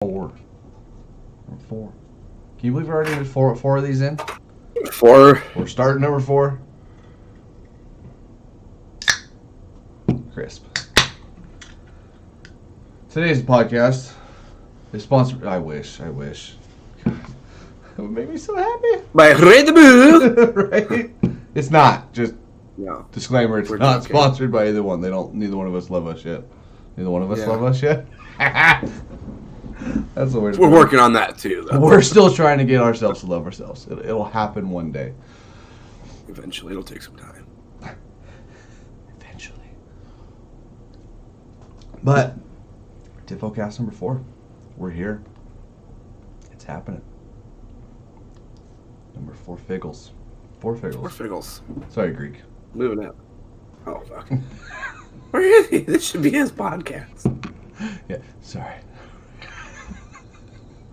Four. Number 4. Can you believe we're already four of these in? 4. We're starting number 4. Crisp. Today's podcast is sponsored. I wish. God, it would make me so happy. By Red Bull. Right? It's not. Just No. disclaimer. It's not sponsored by either one. Neither one of us love us yet. Neither one of us love us yet. That's the way. We're working on that too, though. We're still trying to get ourselves to love ourselves. It'll happen one day. Eventually, it'll take some time. Eventually. But Difocast number 4. We're here. It's happening. Number 4 Figgles. 4 Figgles. 4 Figgles. Sorry, Greek. Moving up. Oh, fuck. Where is he? This should be his podcast. Yeah, sorry.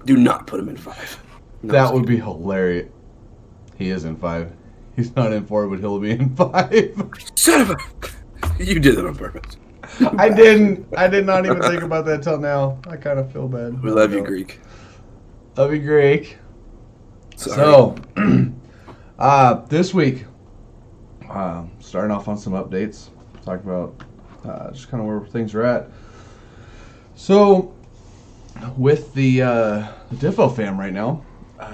Do not put him in 5. No, that would be hilarious. He is in 5. He's not in 4, but he'll be in 5. Son of a... You did that on purpose. I didn't. I did not even think about that till now. I kind of feel bad. We love you, Greek. Love you, Greek. Sorry. So, this week, starting off on some updates. Talk about just kind of where things are at. So, with the Difo fam right now,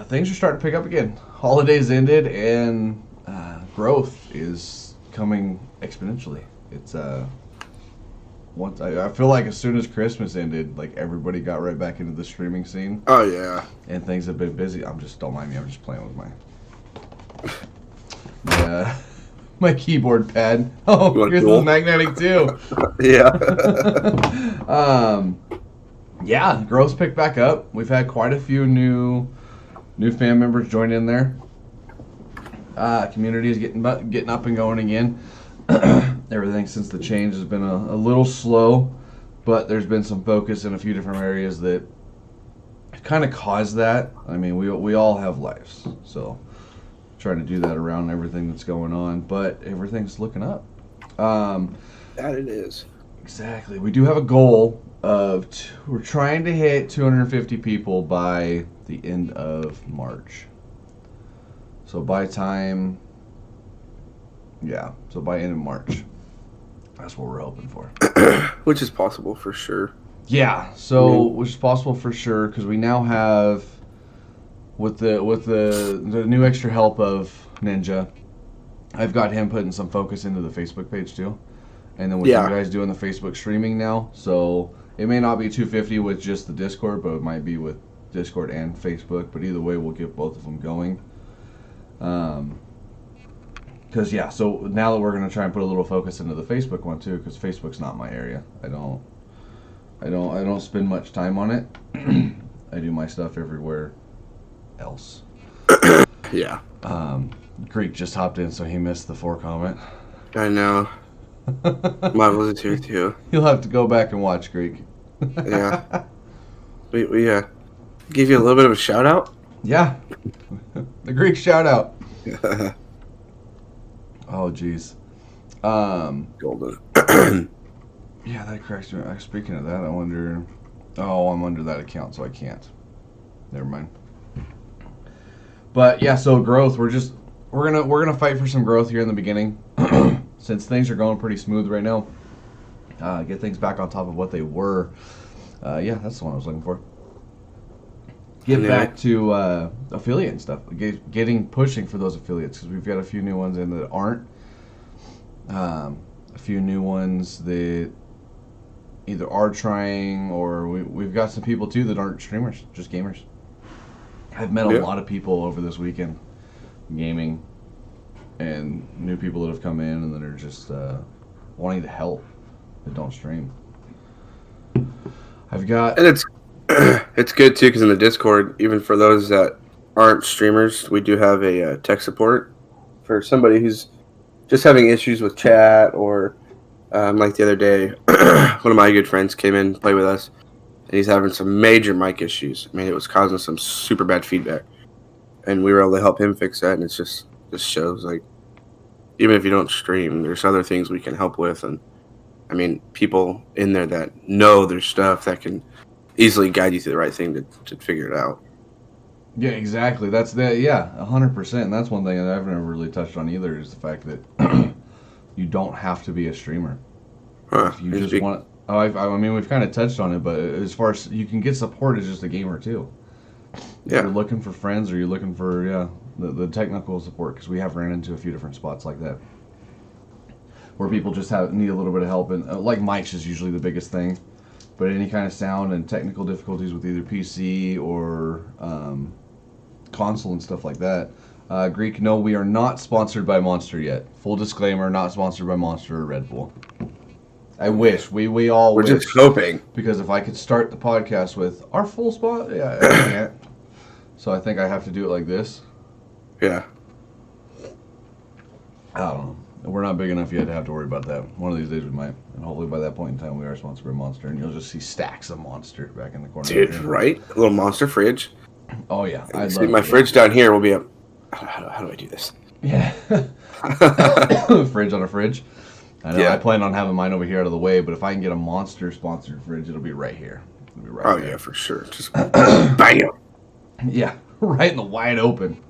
things are starting to pick up again. Holidays ended, and growth is coming exponentially. It's once I feel like as soon as Christmas ended, like everybody got right back into the streaming scene. Oh yeah. And things have been busy. Don't mind me. I'm just playing with my keyboard pad. Oh, here's the magnetic too. Yeah. Yeah, growth's picked back up. We've had quite a few new fan members join in there. Community is getting up and going again. Everything since the change has been a little slow, but there's been some focus in a few different areas that kind of caused that. I mean, we all have lives, so trying to do that around everything that's going on, but everything's looking up. That it is. Exactly. We do have a goal of we're trying to hit 250 people by the end of March. So by end of March. That's what we're hoping for. Which is possible for sure. Yeah, so which is possible for sure because we now have with the new extra help of Ninja, I've got him putting some focus into the Facebook page too. And then with you guys doing the Facebook streaming now, so it may not be 250 with just the Discord, but it might be with Discord and Facebook, but either way we'll get both of them going. Because so now that we're going to try and put a little focus into the Facebook one too, because Facebook's not my area. I don't spend much time on it. I do my stuff everywhere else. Yeah. Greek just hopped in, so he missed the 4 comment. I know. Mine was here too. You'll have to go back and watch, Greek. Yeah. We give you a little bit of a shout out. Yeah. The Greek shout out. Oh, jeez. Golden. Yeah, that cracks me. Speaking of that, I wonder. Oh, I'm under that account, so I can't. Never mind. But yeah, so growth. We're gonna fight for some growth here in the beginning, since things are going pretty smooth right now. Get things back on top of what they were. Yeah, that's the one I was looking for. Get back to affiliate and stuff. Pushing for those affiliates because we've got a few new ones in that aren't. A few new ones that either are trying or we've got some people too that aren't streamers, just gamers. I've met a lot of people over this weekend gaming and new people that have come in and that are just wanting to help that don't stream. And it's good too because in the Discord, even for those that aren't streamers, we do have a tech support for somebody who's just having issues with chat or like the other day, one of my good friends came in to play with us and he's having some major mic issues. I mean, it was causing some super bad feedback and we were able to help him fix that. And it's just shows like even if you don't stream, there's other things we can help with. And I mean, people in there that know their stuff that can easily guide you to the right thing to figure it out. Yeah, exactly. That's the 100%. And that's one thing that I've never really touched on either is the fact that you don't have to be a streamer. Huh. If you just want, I mean, we've kind of touched on it, but as far as you can get support as just a gamer too. If you're looking for friends or you're looking for the technical support, because we have ran into a few different spots like that where people just need a little bit of help, and like mics is usually the biggest thing, but any kind of sound and technical difficulties with either PC or console and stuff like that. Greek, no, we are not sponsored by Monster yet. Full disclaimer, not sponsored by Monster or Red Bull. I wish. We all wish. We're just hoping. Because if I could start the podcast with our full spot, I can't. So I think I have to do it like this. Yeah. I don't know. We're not big enough yet to have to worry about that. One of these days we might. And hopefully by that point in time we are sponsored by Monster, and you'll just see stacks of Monster back in the corner. Dude, right? A little Monster fridge. Oh, yeah. I'd see my fridge down here will be up. How do I do this? Yeah. Fridge on a fridge. I know. I plan on having mine over here out of the way, but if I can get a Monster sponsored fridge, it'll be right here. It'll be right there. Yeah, for sure. Just bam. Yeah, right in the wide open.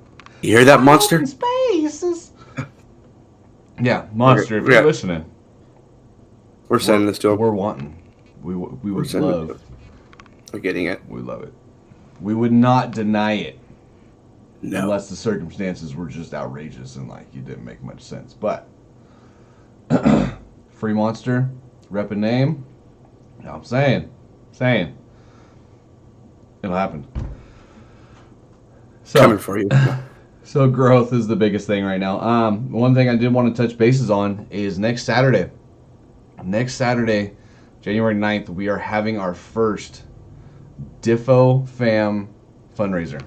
You hear that, Monster? Open spaces. Yeah, Monster, if you're listening. We're sending this to him. We're wanting. We would love. We're getting it. We love it. We would not deny it. No. Unless the circumstances were just outrageous and like it didn't make much sense. But free Monster, rep a name. You know what I'm saying. It'll happen. So, coming for you. So growth is the biggest thing right now. One thing I did want to touch bases on is next Saturday. Next Saturday, January 9th, we are having our first Difo fam fundraiser.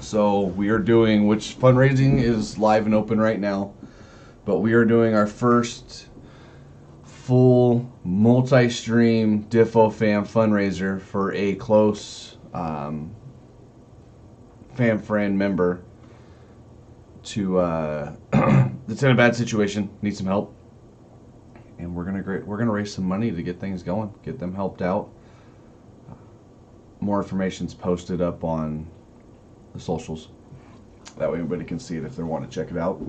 So we are doing, which fundraising is live and open right now, but we are doing our first full multi-stream Difo fam fundraiser for a close fam friend member to that's in a bad situation, needs some help, and we're gonna raise some money to get things going, get them helped out. More information's posted up on the socials. That way everybody can see it if they want to check it out.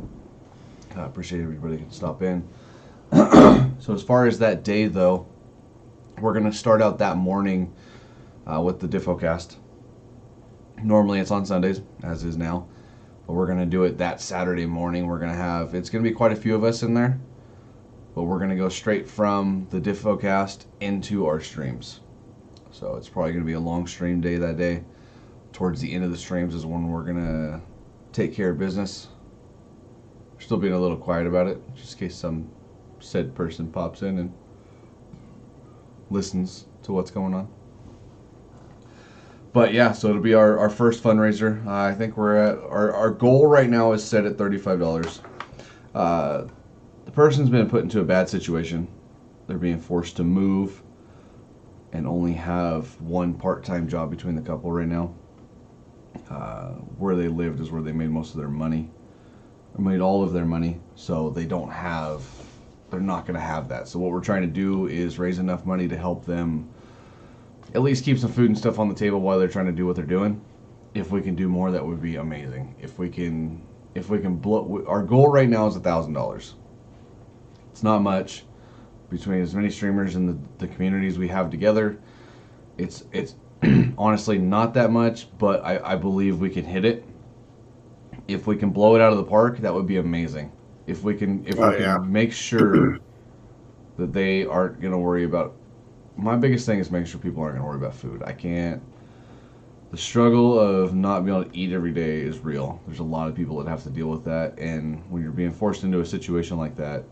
I appreciate everybody can stop in. So as far as that day though, we're gonna start out that morning with the Difocast. Normally it's on Sundays, as is now, but we're gonna do it that Saturday morning. It's gonna be quite a few of us in there, but we're gonna go straight from the Difocast into our streams. So it's probably gonna be a long stream day that day. Towards the end of the streams is when we're gonna take care of business. We're still being a little quiet about it, just in case some said person pops in and listens to what's going on. But yeah, so it'll be our first fundraiser. I think we're at our goal right now is set at $35. The person's been put into a bad situation. They're being forced to move and only have one part-time job between the couple right now. Where they lived is where they made most of their money. They made all of their money, so they're not going to have that. So what we're trying to do is raise enough money to help them at least keep some food and stuff on the table while they're trying to do what they're doing. If we can do more, that would be amazing. If we can blow, our goal right now is $1,000. It's not much between as many streamers and the communities we have together. It's honestly not that much, but I believe we can hit it. If we can blow it out of the park, that would be amazing. If we can make sure that they aren't going to worry about. My biggest thing is making sure people aren't going to worry about food. The struggle of not being able to eat every day is real. There's a lot of people that have to deal with that, and when you're being forced into a situation like that,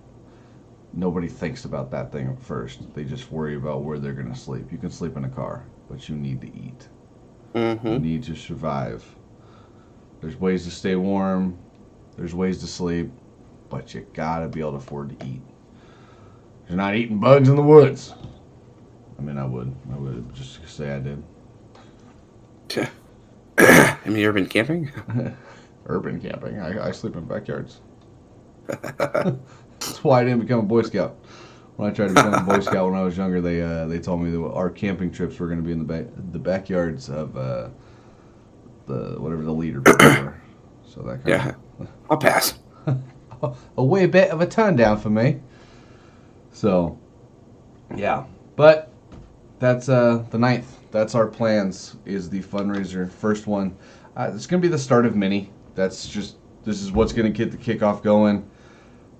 nobody thinks about that thing at first. They just worry about where they're going to sleep. You can sleep in a car, but you need to eat. Mm-hmm. You need to survive. There's ways to stay warm. There's ways to sleep, but you got to be able to afford to eat. You're not eating bugs in the woods. I mean, I would just say I did. I mean, urban camping? Urban camping. I sleep in backyards. That's why I didn't become a Boy Scout. when I tried to become a Boy Scout when I was younger, they told me that our camping trips were going to be in the backyards of the whatever the leader people were. So that kind Yeah, I'll pass. of a way bit of a turn down for me. So yeah, but that's the 9th. That's our plans. Is the fundraiser first one? It's going to be the start of many. This is what's going to get the kickoff going.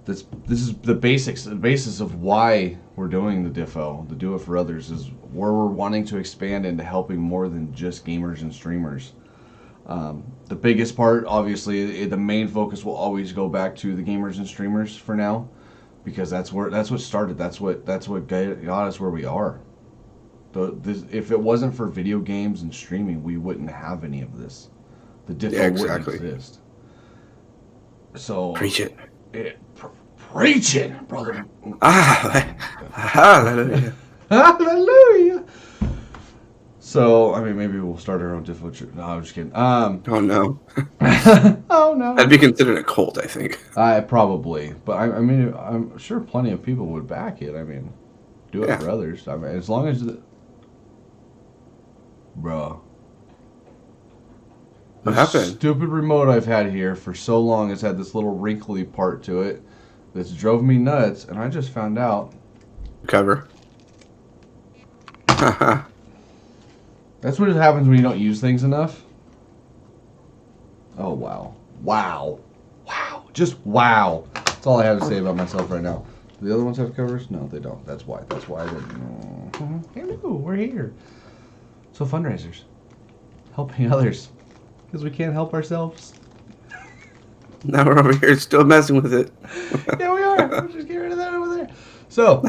This is the basics, the basis of why we're doing the Difo, the Do It For Others, is where we're wanting to expand into helping more than just gamers and streamers. The biggest part, obviously, the main focus will always go back to the gamers and streamers for now, because that's what started. That's what got us where we are. If it wasn't for video games and streaming, we wouldn't have any of this. The Difo wouldn't exist. So Preach it. Preach it, brother. Hallelujah. Hallelujah. So, I mean, maybe we'll start our own Difo. No, I'm just kidding. Oh no. Oh no. That'd be considered a cult, I think. Probably, but I mean, I'm sure plenty of people would back it. I mean, do it for others. I mean, as long as bro. What happened? Stupid remote I've had here for so long has had this little wrinkly part to it that's drove me nuts, and I just found out. Cover. That's what happens when you don't use things enough. Oh, wow. Wow. Wow. Just wow. That's all I have to say about myself right now. Do the other ones have covers? No, they don't. That's why. That's why I didn't. Hello, we're here. So fundraisers. Helping others. Because we can't help ourselves. Now we're over here still messing with it. Yeah, we are. We'll just get rid of that over there. So,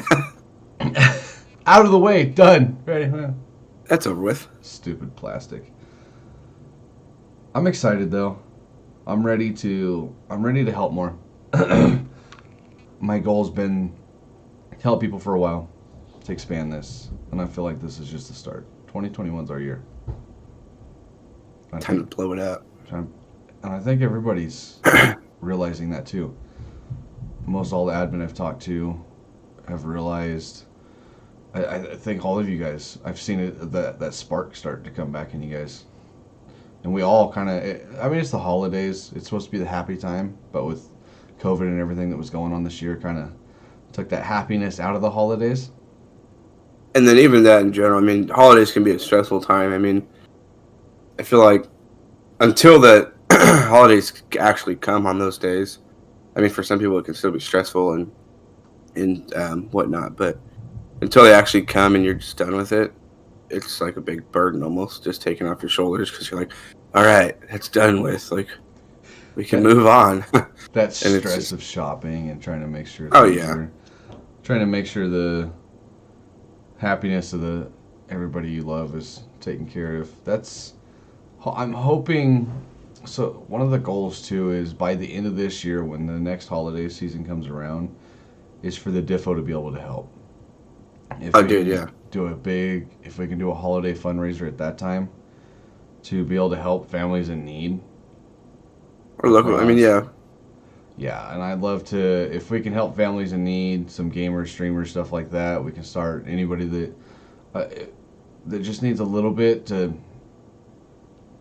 out of the way. Done. Ready? That's over with. Stupid plastic. I'm excited though. I'm ready to help more. My goal's been to help people for a while, to expand this, and I feel like this is just the start. 2021's our year. Time to blow it up. And I think everybody's realizing that too. Most all the admin I've talked to have realized. I think all of you guys, I've seen it, that spark start to come back in you guys. And we all kind of, I mean, it's the holidays. It's supposed to be the happy time, but with COVID and everything that was going on this year, kind of took that happiness out of the holidays. And then even that in general, I mean, holidays can be a stressful time. I mean, I feel like until that holidays actually come on those days, I mean, for some people it can still be stressful and whatnot, but until they actually come and you're just done with it, it's like a big burden almost, just taken off your shoulders, because you're like, all right, it's done with. Like, we can move on. That stress of shopping and trying to make sure. Trying to make sure the happiness of everybody you love is taken care of. I'm hoping. So one of the goals too is by the end of this year, when the next holiday season comes around, is for the Difo to be able to help. If we can do a holiday fundraiser at that time, to be able to help families in need. Or local, I mean, yeah. Yeah, and I'd love to, if we can help families in need, some gamers, streamers, stuff like that, we can start anybody that just needs a little bit to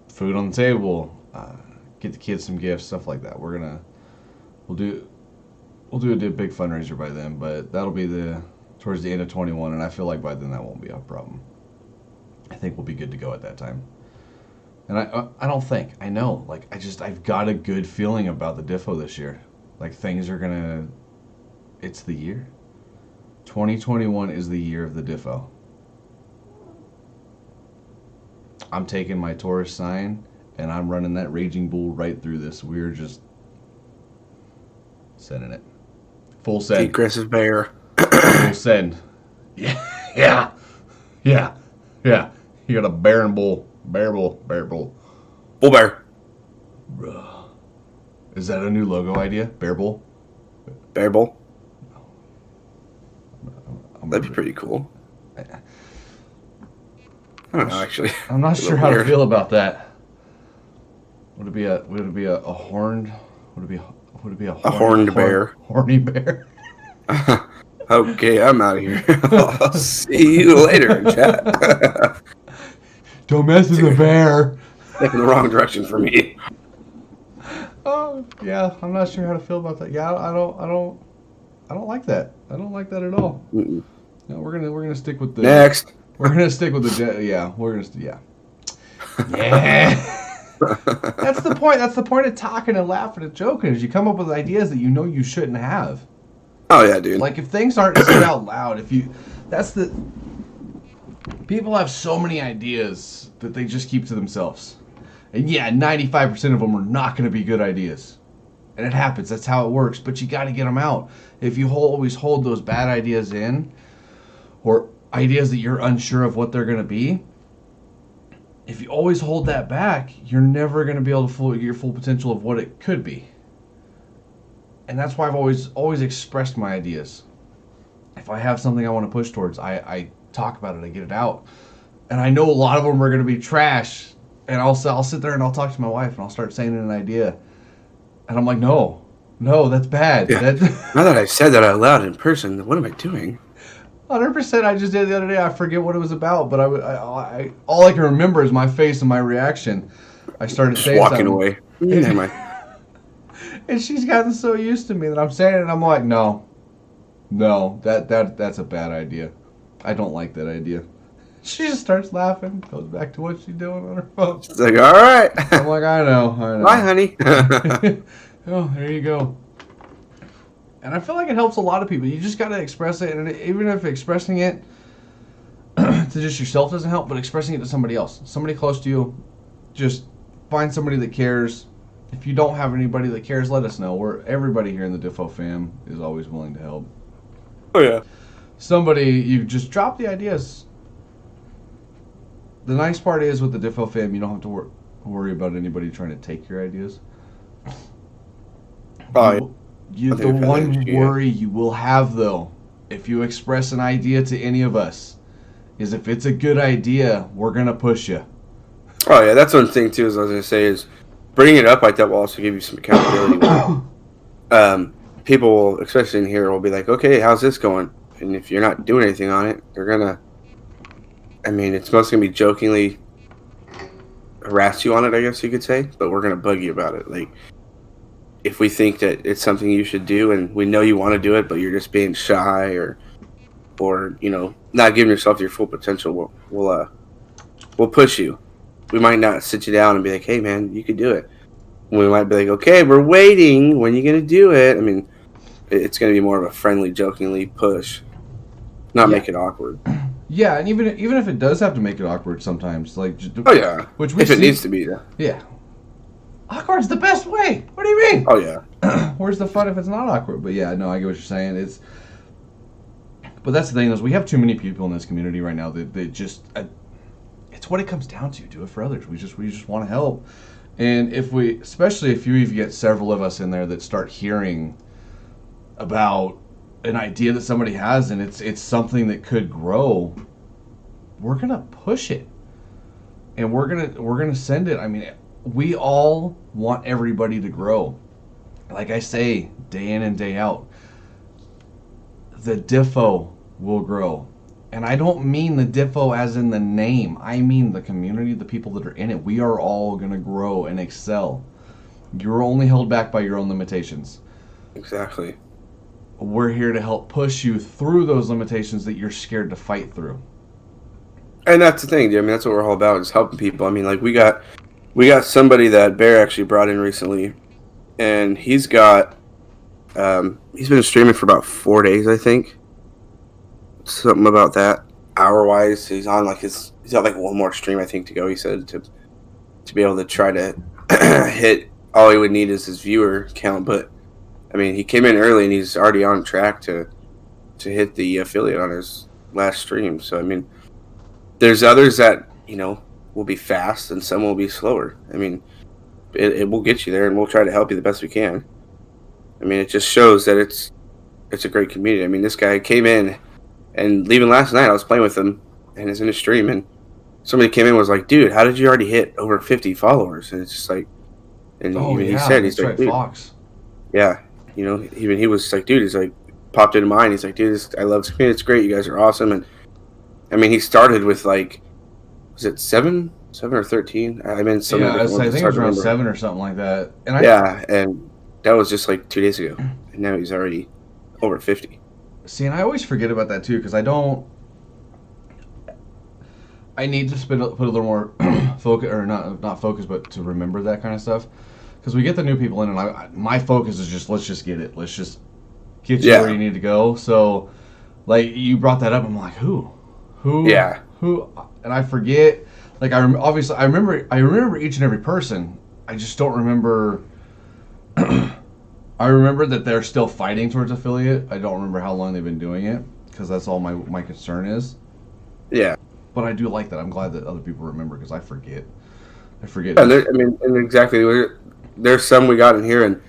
food on the table, get the kids some gifts, stuff like that. We'll do a big fundraiser by then, but that'll be towards the end of 21, and I feel like by then that won't be a problem. I think we'll be good to go at that time. And I know, like, I've got a good feeling about the Difo this year. Like, things are it's the year. 2021 is the year of the Difo. I'm taking my Taurus sign, and I'm running that Raging Bull right through this. We're just sending it. Full send. The aggressive bear. Full send. Yeah. You got a bear and bull. Bear bull. Bull bear. Bruh. Is that a new logo idea? Bear bull? Bear bull? That'd be pretty cool. I don't know, actually. I'm not sure how to feel about that. Would it be a horned? Would it be a horned bear? Horny bear? Okay, I'm out of here. I'll see you later, chat. Don't mess with the bear. Taking the wrong direction for me. Oh yeah, I'm not sure how to feel about that. Yeah, I don't like that. I don't like that at all. Mm-mm. No, we're gonna stick with the. Next. We're gonna stick with the. Yeah, we're gonna. Yeah. Yeah. That's the point. That's the point of talking and laughing and joking. Is you come up with ideas that you know you shouldn't have. Oh yeah, dude. Like if things aren't said out loud, if you, that's the. People have so many ideas that they just keep to themselves, and yeah, 95% of them are not going to be good ideas, and it happens. That's how it works. But you got to get them out. If you always hold those bad ideas in, or ideas that you're unsure of what they're going to be, if you always hold that back, you're never going to be able to get your full potential of what it could be. And that's why I've always expressed my ideas. If I have something I want to push towards, I talk about it, I get it out. And I know a lot of them are going to be trash. And I'll sit there and I'll talk to my wife and I'll start saying an idea. And I'm like, no, that's bad. Yeah. Now that I said that out loud in person, what am I doing? 100%. I just did the other day. I forget what it was about, but I all I can remember is my face and my reaction. I started Just saying walking something. away. Never mind. And she's gotten so used to me that I'm saying it and I'm like, no, that's a bad idea. I don't like that idea. She just starts laughing, goes back to what she's doing on her phone. It's like, all right. I'm like, I know. Bye, honey. Oh, there you go. And I feel like it helps a lot of people. You just got to express it, and even if expressing it to just yourself doesn't help, but expressing it to somebody else, somebody close to you, just find somebody that cares. If you don't have anybody that cares, let us know. Everybody here in the Difo fam is always willing to help. Oh yeah. Somebody, you just drop the ideas. The nice part is with the Difo fam, you don't have to worry about anybody trying to take your ideas. Oh, The one worry you will have, though, if you express an idea to any of us, is if it's a good idea, we're going to push you. Oh, yeah, that's one thing, too, as I was going to say, is bringing it up like that will also give you some accountability. People, will, especially in here, will be like, okay, how's this going? And if you're not doing anything on it, they're going to, I mean, it's mostly going to be jokingly harass you on it, I guess you could say, but we're going to bug you about it. Like, if we think that it's something you should do and we know you want to do it, but you're just being shy or you know, not giving yourself your full potential, we'll push you. We might not sit you down and be like, hey man, you could do it. We might be like, okay, we're waiting. When are you gonna do it? I mean, it's gonna be more of a friendly, jokingly push, not make it awkward. Yeah, and even if it does have to make it awkward sometimes, like oh yeah, which if it needs to be. Yeah. Awkward's the best way. What do you mean? Oh yeah. Where's the fun if it's not awkward? But yeah, no, I get what you're saying. But that's the thing is we have too many people in this community right now that just it's what it comes down to. Do it for others. We just want to help. And especially if you even get several of us in there that start hearing about an idea that somebody has and it's something that could grow, we're gonna push it, and we're gonna send it. I mean, we all want everybody to grow. Like I say, day in and day out, the Difo will grow. And I don't mean the Difo as in the name. I mean the community, the people that are in it. We are all going to grow and excel. You're only held back by your own limitations. Exactly. We're here to help push you through those limitations that you're scared to fight through. And that's the thing, dude. I mean, that's what we're all about, is helping people. I mean, like, we got somebody that Bear actually brought in recently, and he's got he's been streaming for about 4 days, I think. Something about that. Hour wise, he's on like he's got like one more stream I think to go. He said to be able to try to hit all he would need is his viewer count. But I mean, he came in early and he's already on track to hit the affiliate on his last stream. So I mean, there's others that, you know, will be fast and some will be slower. I mean, it will get you there, and we'll try to help you the best we can. I mean, it just shows that it's a great community. I mean, this guy came in, and leaving last night, I was playing with him, and he's in a stream, and somebody came in and was like, dude, how did you already hit over 50 followers? And it's just like, and he said, he's like, right, dude, Fox. yeah, you know, even he was like, dude, he's like, popped into mind. He's like, dude, I love this community. It's great. You guys are awesome. And I mean, he started with like, was it 7 or 13? I mean, so many Yeah, different ones. I It's think it hard was to around remember. 7 or something like that. And Yeah, and that was just like 2 days ago, and now he's already over 50. and I always forget about that too because I don't. I need to put a little more focus, or not focus, but to remember that kind of stuff. Because we get the new people in, and my focus is just let's just get it. Let's just get you where Yeah, you need to go. So, like you brought that up, I'm like, who, yeah. who, and I forget. Like obviously I remember each and every person. I just don't remember. I remember that they're still fighting towards affiliate. I don't remember how long they've been doing it because that's all my concern is. Yeah. But I do like that. I'm glad that other people remember because I forget. I forget And who's. I mean, and exactly. There's some we got in here, and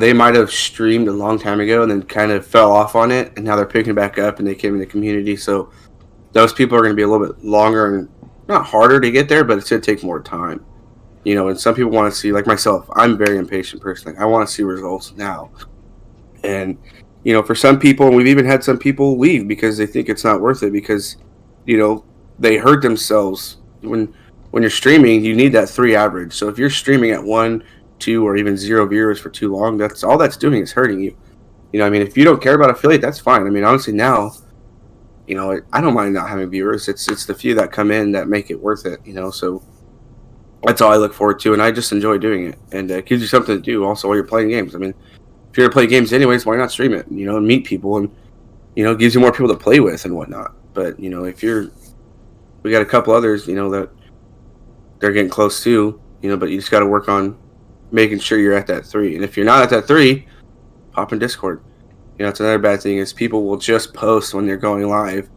they might have streamed a long time ago and then kind of fell off on it, and now they're picking it back up, and they came in the community. So those people are going to be a little bit longer and not harder to get there, but it's going to take more time. And some people want to see, like myself, I'm a very impatient person. Like, I want to see results now. And for some people, and we've even had some people leave because they think it's not worth it because you know they hurt themselves when you're streaming. You need that 3 average. So if you're streaming at 1, 2, or even 0 viewers for too long, that's all that's doing is hurting you. I mean, if you don't care about affiliate, that's fine. I mean, honestly, now I don't mind not having viewers. It's the few that come in that make it worth it. So that's all I look forward to, and I just enjoy doing it, and it gives you something to do also while you're playing games. I mean, if you're gonna play games anyways, why not stream it? And meet people, and it gives you more people to play with and whatnot. But if we got a couple others, that they're getting close to, but you just got to work on making sure you're at that 3. And if you're not at that 3, pop in Discord. It's another bad thing is people will just post when they're going live.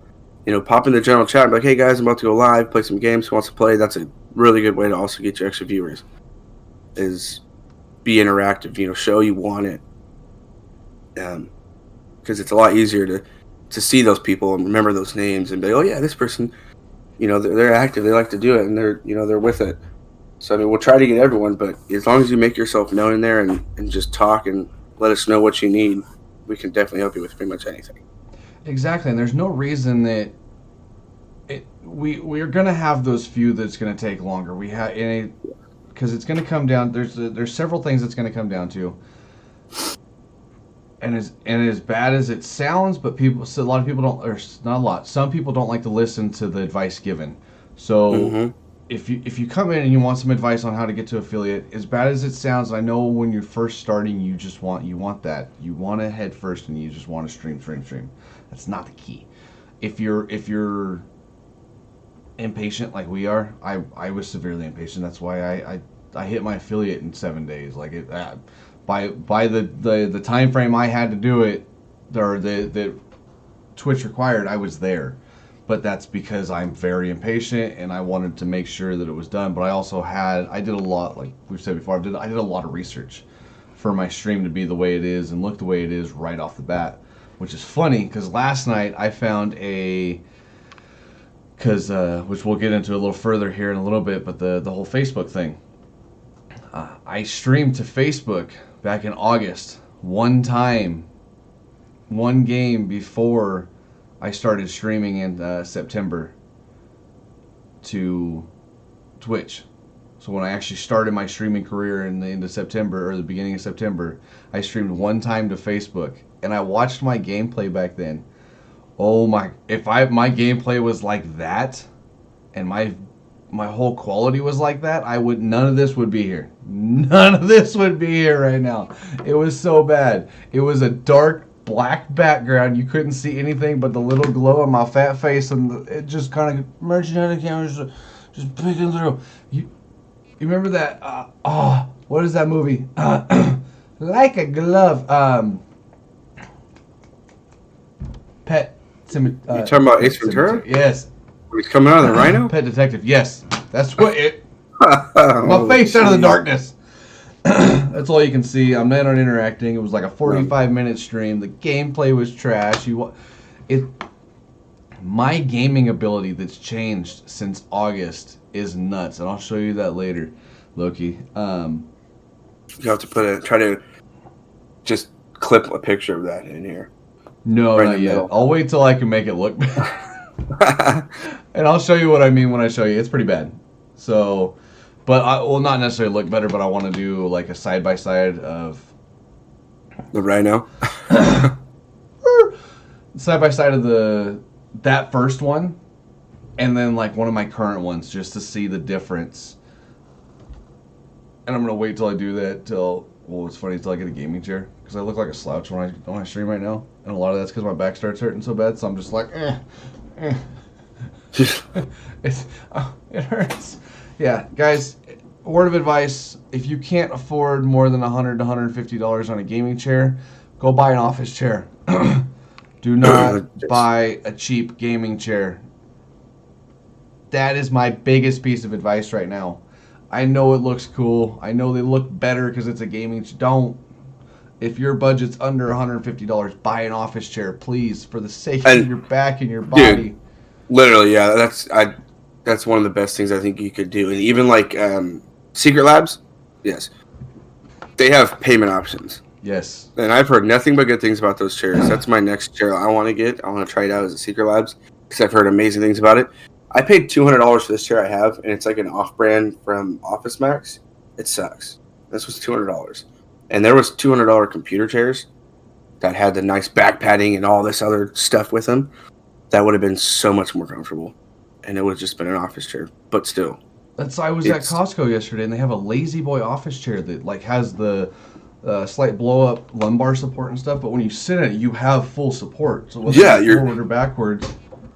Pop in the general chat and be like, hey guys, I'm about to go live, play some games. Who wants to play? That's a really good way to also get your extra viewers. Is be interactive. Show you want it. Because it's a lot easier to see those people and remember those names and be, oh yeah, this person, they're active, they like to do it, and they're with it. So I mean, we'll try to get everyone, but as long as you make yourself known in there and just talk and let us know what you need, we can definitely help you with pretty much anything. Exactly, and there's no reason that we're gonna have those few that's gonna take longer. We have because it's gonna come down. There's several things it's gonna come down to. And as bad as it sounds, but a lot of people don't, or not a lot. Some people don't like to listen to the advice given. So Mm-hmm. if you come in and you want some advice on how to get to affiliate, as bad as it sounds, I know when you're first starting, you want that. You want to head first, and you just want to stream. That's not the key. If you're impatient like we are, I was severely impatient. That's why I hit my affiliate in 7 days. Like it. By the time frame I had to do it, or the Twitch required, I was there. But that's because I'm very impatient and I wanted to make sure that it was done. But I did a lot, like we've said before, I did a lot of research for my stream to be the way it is and look the way it is right off the bat. Which is funny because last night I found which we'll get into a little further here in a little bit, but the whole Facebook thing. I streamed to Facebook back in August one time, one game before I started streaming in September to Twitch. So when I actually started my streaming career in the end of September or the beginning of September, I streamed one time to Facebook, and I watched my gameplay back then. Oh my! If my gameplay was like that, and my whole quality was like that, none of this would be here. None of this would be here right now. It was so bad. It was a dark black background. You couldn't see anything but the little glow on my fat face, and it just kind of merging out of the camera, just picking through. You remember that? What is that movie? Like a glove. Pet. You talking about Ace Ventura? Yes. He's coming out of the rhino? Pet Detective. Yes. That's what it. My Oh, face out of the geez. darkness. That's all you can see. I'm not on interacting. It was like a 45-minute stream. The gameplay was trash. My gaming ability that's changed since August is nuts, and I'll show you that later, Loki. You have to try to just clip a picture of that in here. No, right in not the yet. middle. I'll wait till I can make it look better. And I'll show you what I mean when I show you. It's pretty bad. So, but I will not necessarily look better, but I want to do like a side by side of The Rhino. side by side of that first one, and then like one of my current ones, just to see the difference. And I'm gonna wait till I do that till it's funny till I get a gaming chair because I look like a slouch when I stream right now, and a lot of that's because my back starts hurting so bad. So I'm just like, eh. It hurts. Yeah, guys. Word of advice: if you can't afford more than $100 to $150 on a gaming chair, go buy an office chair. Do not buy a cheap gaming chair. That is my biggest piece of advice right now. I know it looks cool. I know they look better because it's a gaming. Don't. If your budget's under $150, buy an office chair, please, for the sake of your back and your body. Dude, literally, yeah. That's one of the best things I think you could do. And even like Secret Labs, yes, they have payment options. Yes. And I've heard nothing but good things about those chairs. That's my next chair I want to get. I want to try it out as a Secret Labs because I've heard amazing things about it. I paid $200 for this chair I have, and it's like an off-brand from Office Max. It sucks. This was $200, and there was $200 computer chairs that had the nice back padding and all this other stuff with them. That would have been so much more comfortable, and it would have just been an office chair. But still, I was at Costco yesterday, and they have a Lazy Boy office chair that like has the slight blow up lumbar support and stuff. But when you sit in it, you have full support. So whether you're forward or backwards.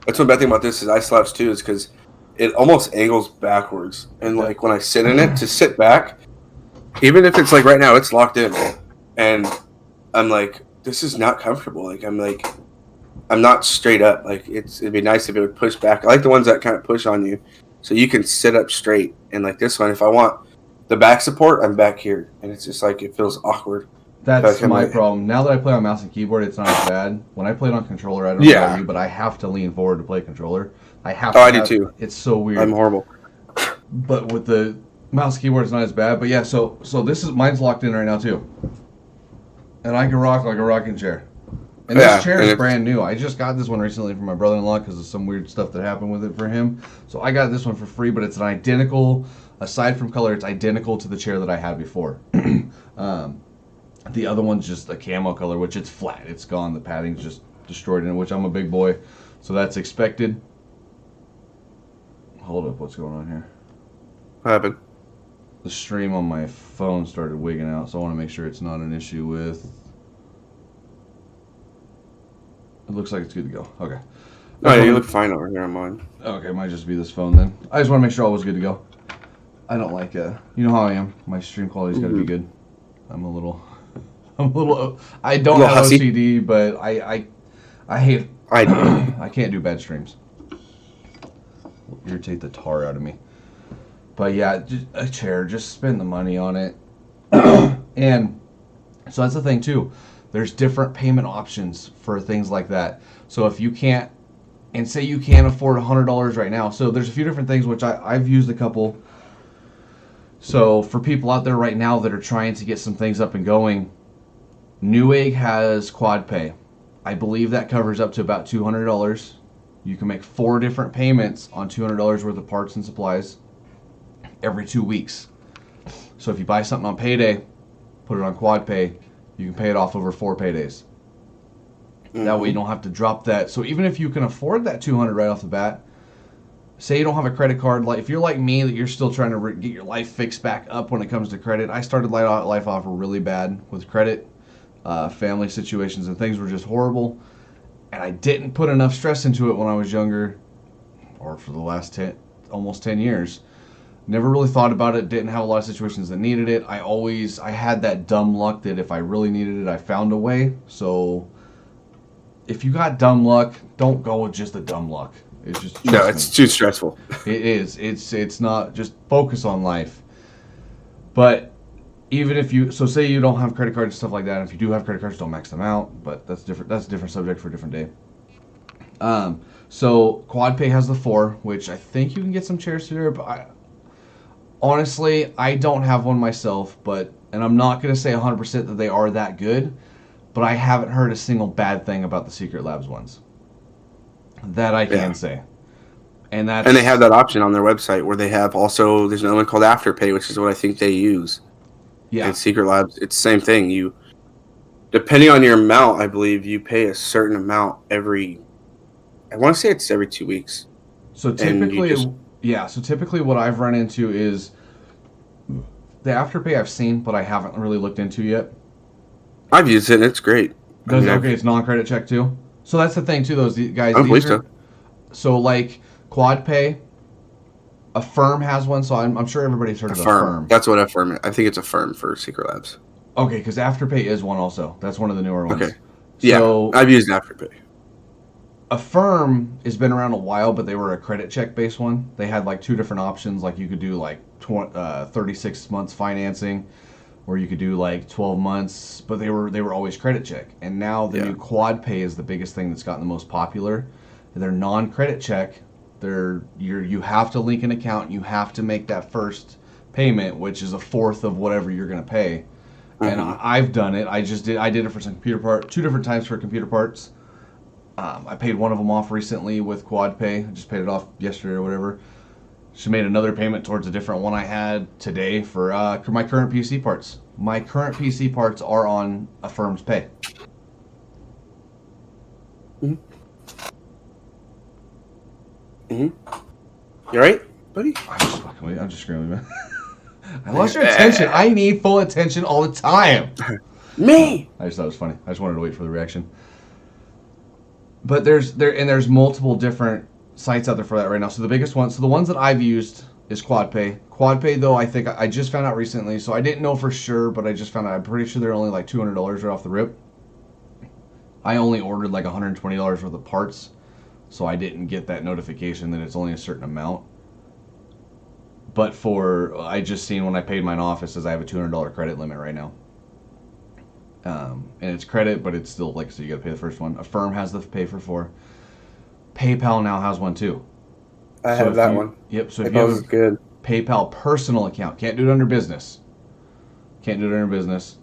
That's one bad thing about this is I slouch too, is because it almost angles backwards, and like when I sit in it to sit back, even if it's like right now it's locked in, and I'm like, this is not comfortable. Like I'm not straight up. Like it'd be nice if it would push back. I like the ones that kind of push on you, so you can sit up straight. And like this one, if I want the back support, I'm back here, and it's just like it feels awkward. That's my problem. Now that I play on mouse and keyboard, it's not as bad. When I played on controller, I don't know about you, but I have to lean forward to play controller. I have to. I do too. It's so weird. I'm horrible. But with the mouse and keyboard, it's not as bad. But yeah, so mine's locked in right now too. And I can rock like a rocking chair. And this chair is brand new. I just got this one recently from my brother-in-law because of some weird stuff that happened with it for him. So I got this one for free, but it's an identical, aside from color, it's identical to the chair that I had before. The other one's just a camo color, which it's flat. It's gone. The padding's just destroyed in it, which I'm a big boy. So that's expected. Hold up. What's going on here? What happened? The stream on my phone started wigging out, so I want to make sure it's not an issue with... It looks like it's good to go. Okay. Oh, yeah, you look fine over here on mine. Okay, might just be this phone then. I just want to make sure all was good to go. I don't like... you know how I am. My stream quality's got to be good. I'm a little... I don't have OCD, but I hate. I can't do bad streams. It'll irritate the tar out of me. But yeah, just a chair. Just spend the money on it. And so that's the thing too. There's different payment options for things like that. So if you can't, and say you can't afford $100 right now. So there's a few different things which I've used a couple. So for people out there right now that are trying to get some things up and going. Newegg has quad pay. I believe that covers up to about $200. You can make 4 different payments on $200 worth of parts and supplies every 2 weeks. So if you buy something on payday, put it on quad pay, you can pay it off over 4 paydays. That way you don't have to drop that. So even if you can afford that $200 right off the bat, say you don't have a credit card, like if you're like me that you're still trying to get your life fixed back up when it comes to credit. I started life off really bad with credit. Family situations and things were just horrible, and I didn't put enough stress into it when I was younger, or for the last almost 10 years. Never really thought about it, didn't have a lot of situations that needed it. I had that dumb luck that if I really needed it, I found a way. So if you got dumb luck, don't go with just the dumb luck. It's just it's too stressful. It is. It's not. Just focus on life. But even if you, so say you don't have credit cards and stuff like that, and if you do have credit cards, don't max them out, but that's different. That's a different subject for a different day. So QuadPay has the 4, which I think you can get some chairs through there, but honestly, I don't have one myself, and I'm not going to say 100% that they are that good, but I haven't heard a single bad thing about the Secret Labs ones. That I can Yeah. say. And And they have that's, that option on their website where they have also, there's another one called Afterpay, which is what I think they use. yeah. And Secret Labs, it's the same thing. You, depending on your amount, I believe you pay a certain amount every, I want to say it's every 2 weeks. So And you just, typically, yeah. So typically, what I've run into is the Afterpay I've seen, but I haven't really looked into yet. I've used it and it's great. I Does mean, okay? It's non-credit check too. So that's the thing too. Those I guys, don't these believe are so. so like Quad Pay. Affirm has one, so I'm sure everybody's heard of Affirm. Affirm. That's what Affirm. I think it's Affirm for Secret Labs. Okay, because Afterpay is one also. That's one of the newer Okay. ones. Yeah, So I've used Afterpay. Affirm has been around a while, but they were a credit check based one. They had like two different options. Like you could do like 36 months financing, or you could do like 12 months. But they were always credit check. And now the Yeah. new Quad Pay is the biggest thing that's gotten the most popular. They're non-credit check. You have to link an account. You have to make that first payment, which is a fourth of whatever you're going to pay. And Hmm. I've done it. I did it for some computer part, two different times for computer parts. I paid one of them off recently with Quad Pay. I just paid it off yesterday or whatever. She made another payment towards a different one I had today for my current PC parts. My current PC parts are on Affirm's Pay. Hmm. Hmm. You right, buddy? I'm just screaming, man. I lost your attention. I need full attention all the time. Me. I just thought it was funny. I just wanted to wait for the reaction. But there's multiple different sites out there for that right now. So the biggest one, so the ones that I've used is QuadPay. QuadPay though, I think I just found out recently, so I didn't know for sure, but I just found out. I'm pretty sure they're only like $200 right off the rip. I only ordered like $120 worth of parts, so I didn't get that notification that it's only a certain amount. But I just seen when I paid mine off, it says I have a $200 credit limit right now. And it's credit, but it's still like, so you got to pay the first one. Affirm has the pay for 4. PayPal now has one too. I So have if that you, one. Yep. So if you PayPal's have is good. a PayPal personal account, can't do it under business. Can't do it under business.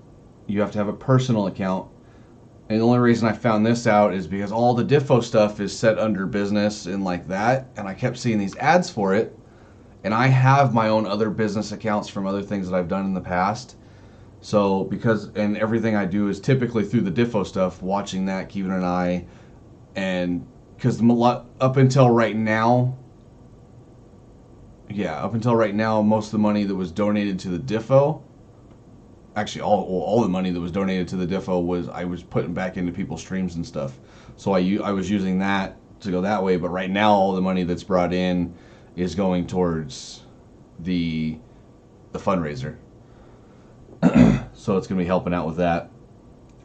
You have to have a personal account. And the only reason I found this out is because all the Difo stuff is set under business and like that, and I kept seeing these ads for it. And I have my own other business accounts from other things that I've done in the past. So and everything I do is typically through the Difo stuff, watching that, keeping an eye, and because up until right now, most of the money that was donated to the Difo, actually all the money that was donated to the Difo I was putting back into people's streams and stuff. So I was using that to go that way. But right now, all the money that's brought in is going towards the fundraiser. So it's going to be helping out with that.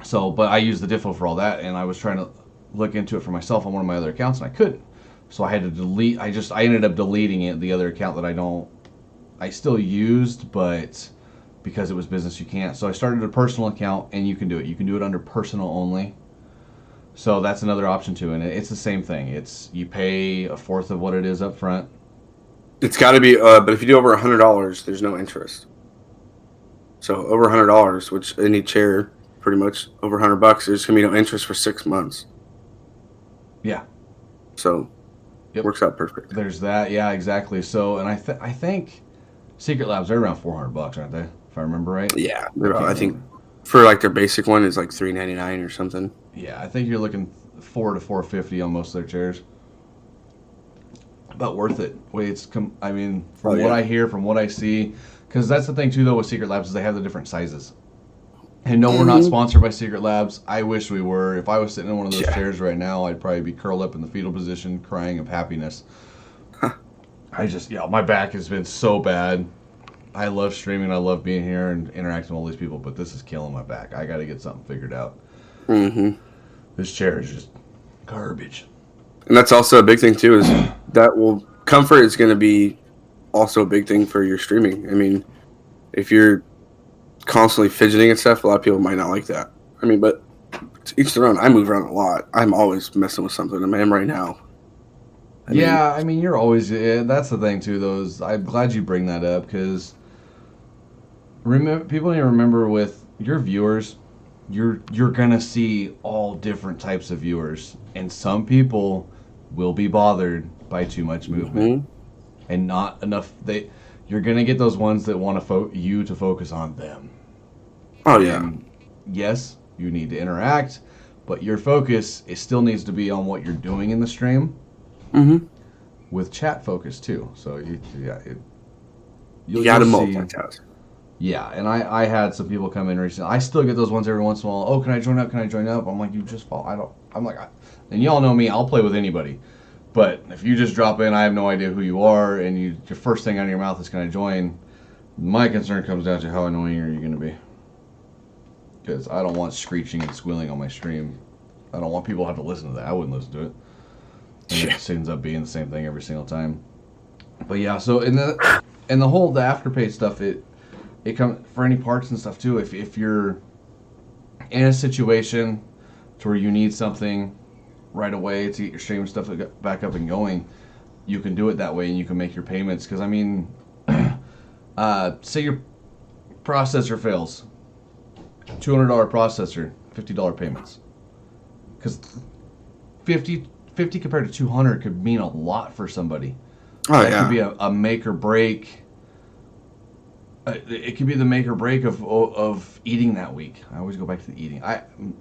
So, but I use the Difo for all that, and I was trying to look into it for myself on one of my other accounts, and I couldn't. So I had to delete. I ended up deleting it. The other account that I still used, but because it was business, you can't. So I started a personal account, and you can do it. You can do it under personal only. So that's another option too, and it's the same thing. It's you pay a fourth of what it is up front. It's got to be, but if you do over $100, there's no interest. So over $100, which any chair, pretty much over $100, there's gonna be no interest for 6 months. Yeah. So, Yep. Works out perfect. There's that. Yeah, exactly. So, and I think Secret Labs are around $400, aren't they? If I remember right. Yeah, I think for like their basic one is like $399 or something. Yeah, I think you're looking $400 to $450 on most of their chairs. But worth it. From what I hear, from what I see, because that's the thing too though with Secret Labs is they have the different sizes. And no, we're not sponsored by Secret Labs. I wish we were. If I was sitting in one of those chairs right now, I'd probably be curled up in the fetal position, crying of happiness. My back has been so bad. I love streaming. I love being here and interacting with all these people, but this is killing my back. I got to get something figured out. Mm-hmm. This chair is just garbage. And that's also a big thing too. Is comfort is going to be also a big thing for your streaming. I mean, if you're constantly fidgeting and stuff, a lot of people might not like that. I mean, but to each their own. I move around a lot. I'm always messing with something. I am right now. I mean, you're always. That's the thing too. I'm glad you bring that up because people need to remember with your viewers, you're gonna see all different types of viewers, and some people will be bothered by too much movement and not enough. You're gonna get those ones that want you to focus on them. Oh yeah. And yes, you need to interact, but your focus still needs to be on what you're doing in the stream. With chat focus too. So you got to multitask. Yeah, and I had some people come in recently. I still get those ones every once in a while. Oh, can I join up? Can I join up? I'm like, you just fall. And y'all know me. I'll play with anybody. But if you just drop in, I have no idea who you are, and your first thing out of your mouth is, can I join? My concern comes down to how annoying are you going to be? Because I don't want screeching and squealing on my stream. I don't want people to have to listen to that. I wouldn't listen to it. And it ends up being the same thing every single time. But yeah, so in the afterpay stuff, it comes for any parts and stuff too. If you're in a situation to where you need something right away to get your stream stuff back up and going, you can do it that way and you can make your payments. Because I mean, say your processor fails, $200 processor, $50 payments. Because 50 compared to 200 could mean a lot for somebody. Oh, that could be a make or break. It could be the make or break of eating that week. I always go back to the eating. You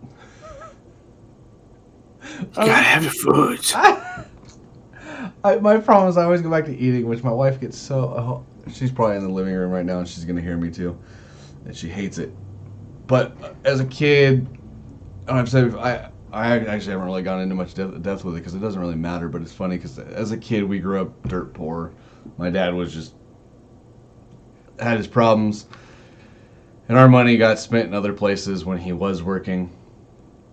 gotta have your foods. My problem is I always go back to eating, which my wife gets so... she's probably in the living room right now, and she's going to hear me too. And she hates it. But as a kid, I've said I actually haven't really gone into much depth with it because it doesn't really matter, but it's funny because as a kid we grew up dirt poor. My dad had his problems, and our money got spent in other places when he was working.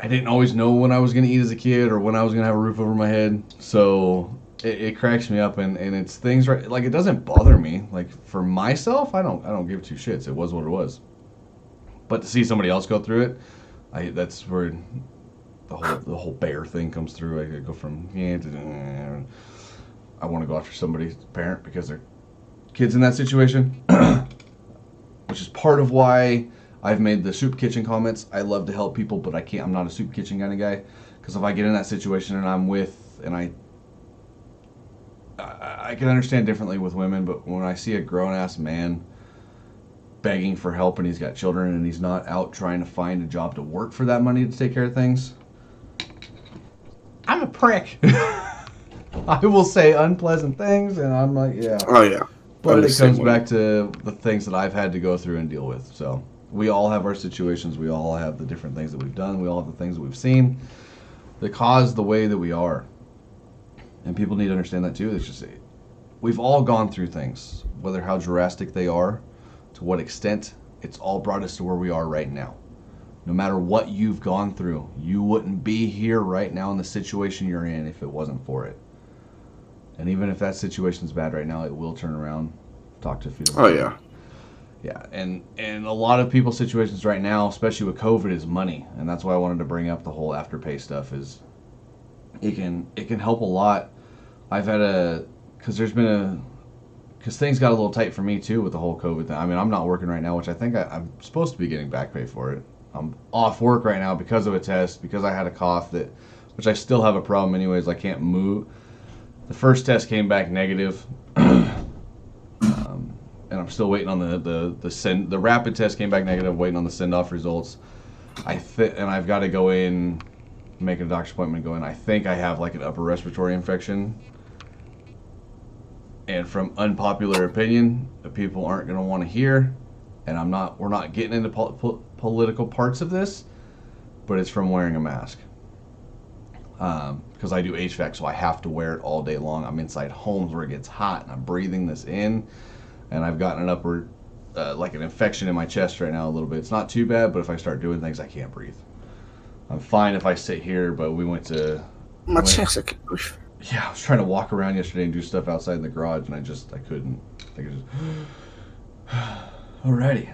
I didn't always know when I was going to eat as a kid or when I was going to have a roof over my head, so it cracks me up, and it's things right, like it doesn't bother me. Like for myself, I don't give two shits. It was what it was. But to see somebody else go through it, that's where the whole bear thing comes through. I go from to I want to go after somebody's parent because their kid's in that situation, which is part of why I've made the soup kitchen comments. I love to help people, but I'm not a soup kitchen kind of guy, because if I get in that situation and I can understand differently with women, but when I see a grown-ass man begging for help and he's got children and he's not out trying to find a job to work for that money to take care of things, I'm a prick. I will say unpleasant things, and I'm like, yeah. Oh, yeah. But it comes back to the things that I've had to go through and deal with. So we all have our situations. We all have the different things that we've done. We all have the things that we've seen that cause the way that we are. And people need to understand that too. It's just, we've all gone through things, whether how drastic they are, to what extent, it's all brought us to where we are right now. No matter what you've gone through, you wouldn't be here right now in the situation you're in if it wasn't for it. And even if that situation's bad right now, it will turn around. Talk to a few people. Oh, yeah. Yeah, and a lot of people's situations right now, especially with COVID, is money. And that's why I wanted to bring up the whole Afterpay stuff. Is it can help a lot. I've had because things got a little tight for me too with the whole COVID thing. I mean, I'm not working right now, which I think I'm supposed to be getting back pay for it. I'm off work right now because of a test, because I had a cough which I still have a problem anyways. I can't move. The first test came back negative, and I'm still waiting on the rapid test came back negative. Waiting on the send off results. And I've got to go in, make a doctor's appointment. Go in. I think I have like an upper respiratory infection. And from unpopular opinion that people aren't going to want to hear, and we're not getting into political parts of this, but it's from wearing a mask. Because I do HVAC, so I have to wear it all day long. I'm inside homes where it gets hot, and I'm breathing this in, and I've gotten an upward, like an infection in my chest right now a little bit. It's not too bad, but if I start doing things, I can't breathe. I'm fine if I sit here, but we went to... My chest, I can't breathe. Yeah, I was trying to walk around yesterday and do stuff outside in the garage, and I couldn't. Alrighty.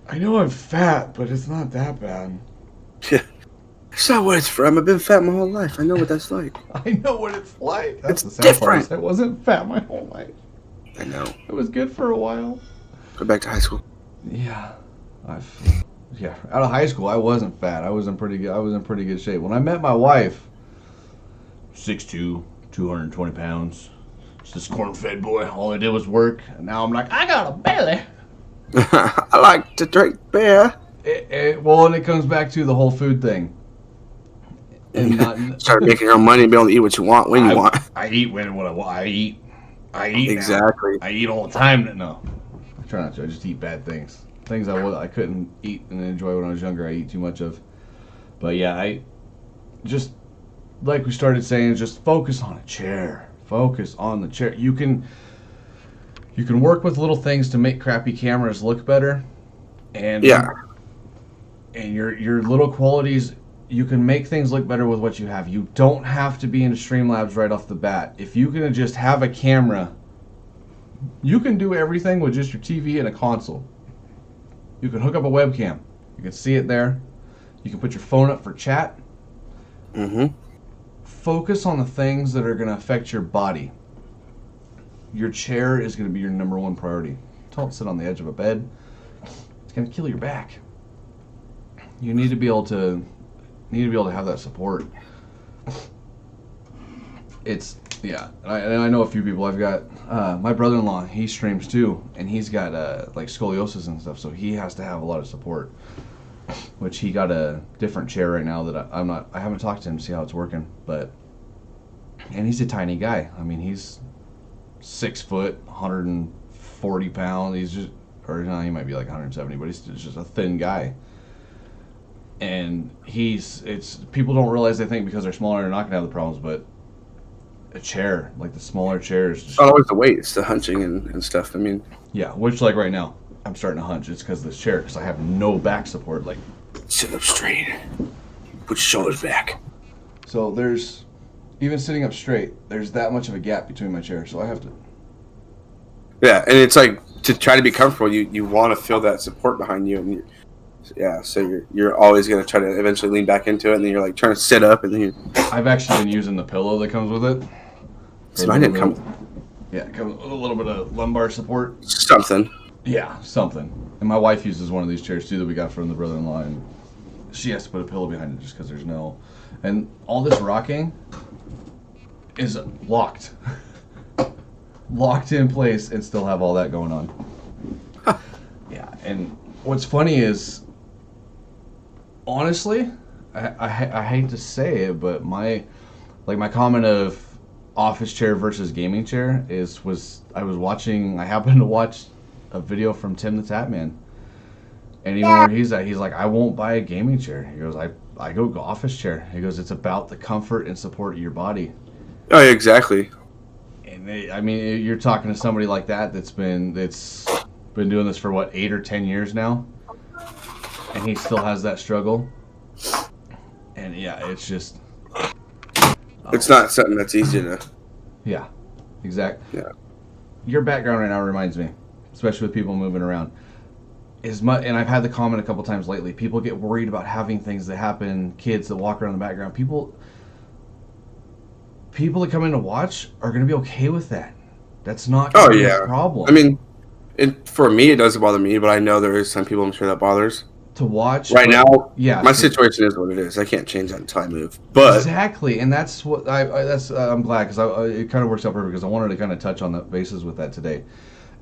I know I'm fat, but it's not that bad. Yeah. That's not what it's from. I've been fat my whole life. I know what that's like. I know what it's like. That's it's the sad different. Part. I wasn't fat my whole life. I know. It was good for a while. Go back to high school. Yeah. Yeah, out of high school, I wasn't fat. I was in pretty good. I was in pretty good shape. When I met my wife, 6'2", 220 pounds. Just this corn-fed boy. All I did was work, and now I'm like, I got a belly. I like to drink beer. Well, and it comes back to the whole food thing, and not. Start making your own money and be able to eat what you want when you want. I eat when what I want. I eat Exactly. now. I eat all the time. No, I try not to. I just eat bad things. Things I couldn't eat and enjoy when I was younger. I eat too much of. But yeah, I just like we started saying, just focus on a chair. Focus on the chair. You can work with little things to make crappy cameras look better, and Yeah. and your little qualities. You can make things look better with what you have. You don't have to be into Streamlabs right off the bat. If you can just have a camera, you can do everything with just your TV and a console. You can hook up a webcam. You can see it there. You can put your phone up for chat. Mm-hmm. Focus on the things that are going to affect your body. Your chair is going to be your number one priority. Don't sit on the edge of a bed. It's going to kill your back. You need to be able to have that support. It's yeah. And I know a few people. I've got my brother-in-law. He streams too, and he's got like scoliosis and stuff, so he has to have a lot of support. Which he got a different chair right now that I haven't talked to him to see how it's working, and he's a tiny guy. I mean, he's 6 foot, 140 pounds. He's just, or no, he might be like 170, but he's just a thin guy. And it's people don't realize, they think because they're smaller they're not gonna have the problems, but a chair, like the smaller chairs, It's not always the weight, it's the hunching and stuff. I mean, yeah, which like right now I'm starting to hunch. It's because of this chair, because I have no back support. Like, sit up straight, put your shoulders back. so there's, even sitting up straight, there's that much of a gap between my chairs, so I have to. Yeah, and it's like to try to be comfortable, you want to feel that support behind you, and so you're always gonna try to eventually lean back into it, and then you're like trying to sit up, and then you. I've actually been using the pillow that comes with it. See, mine didn't come. Yeah, it comes with a little bit of lumbar support. Something. Yeah, something. And my wife uses one of these chairs too that we got from the brother-in-law, and she has to put a pillow behind it just because there's no. And all this rocking is locked. Locked in place and still have all that going on. Yeah, and what's funny is, honestly, I hate to say it, but my comment of office chair versus gaming chair I happened to watch a video from Tim the Tatman, and even where he's at, he's like, I won't buy a gaming chair. He goes, I go office chair. He goes, it's about the comfort and support of your body. Oh, yeah, exactly. And I mean, you're talking to somebody like that's been doing this for what, 8 or 10 years now, and he still has that struggle. And yeah, it's just, It's not something that's easy to. yeah, exactly. Yeah. Your background right now reminds me, especially with people moving around, and I've had the comment a couple times lately. People get worried about having things that happen, kids that walk around in the background. People that come in to watch are going to be okay with that. That's not going to be a problem. I mean, for me, it doesn't bother me, but I know there is some people I'm sure that bothers. To watch right now, yeah, my situation is what it is. I can't change that until I move. But exactly, and that's what I'm glad, because it kind of works out perfect, because I wanted to kind of touch on the bases with that today,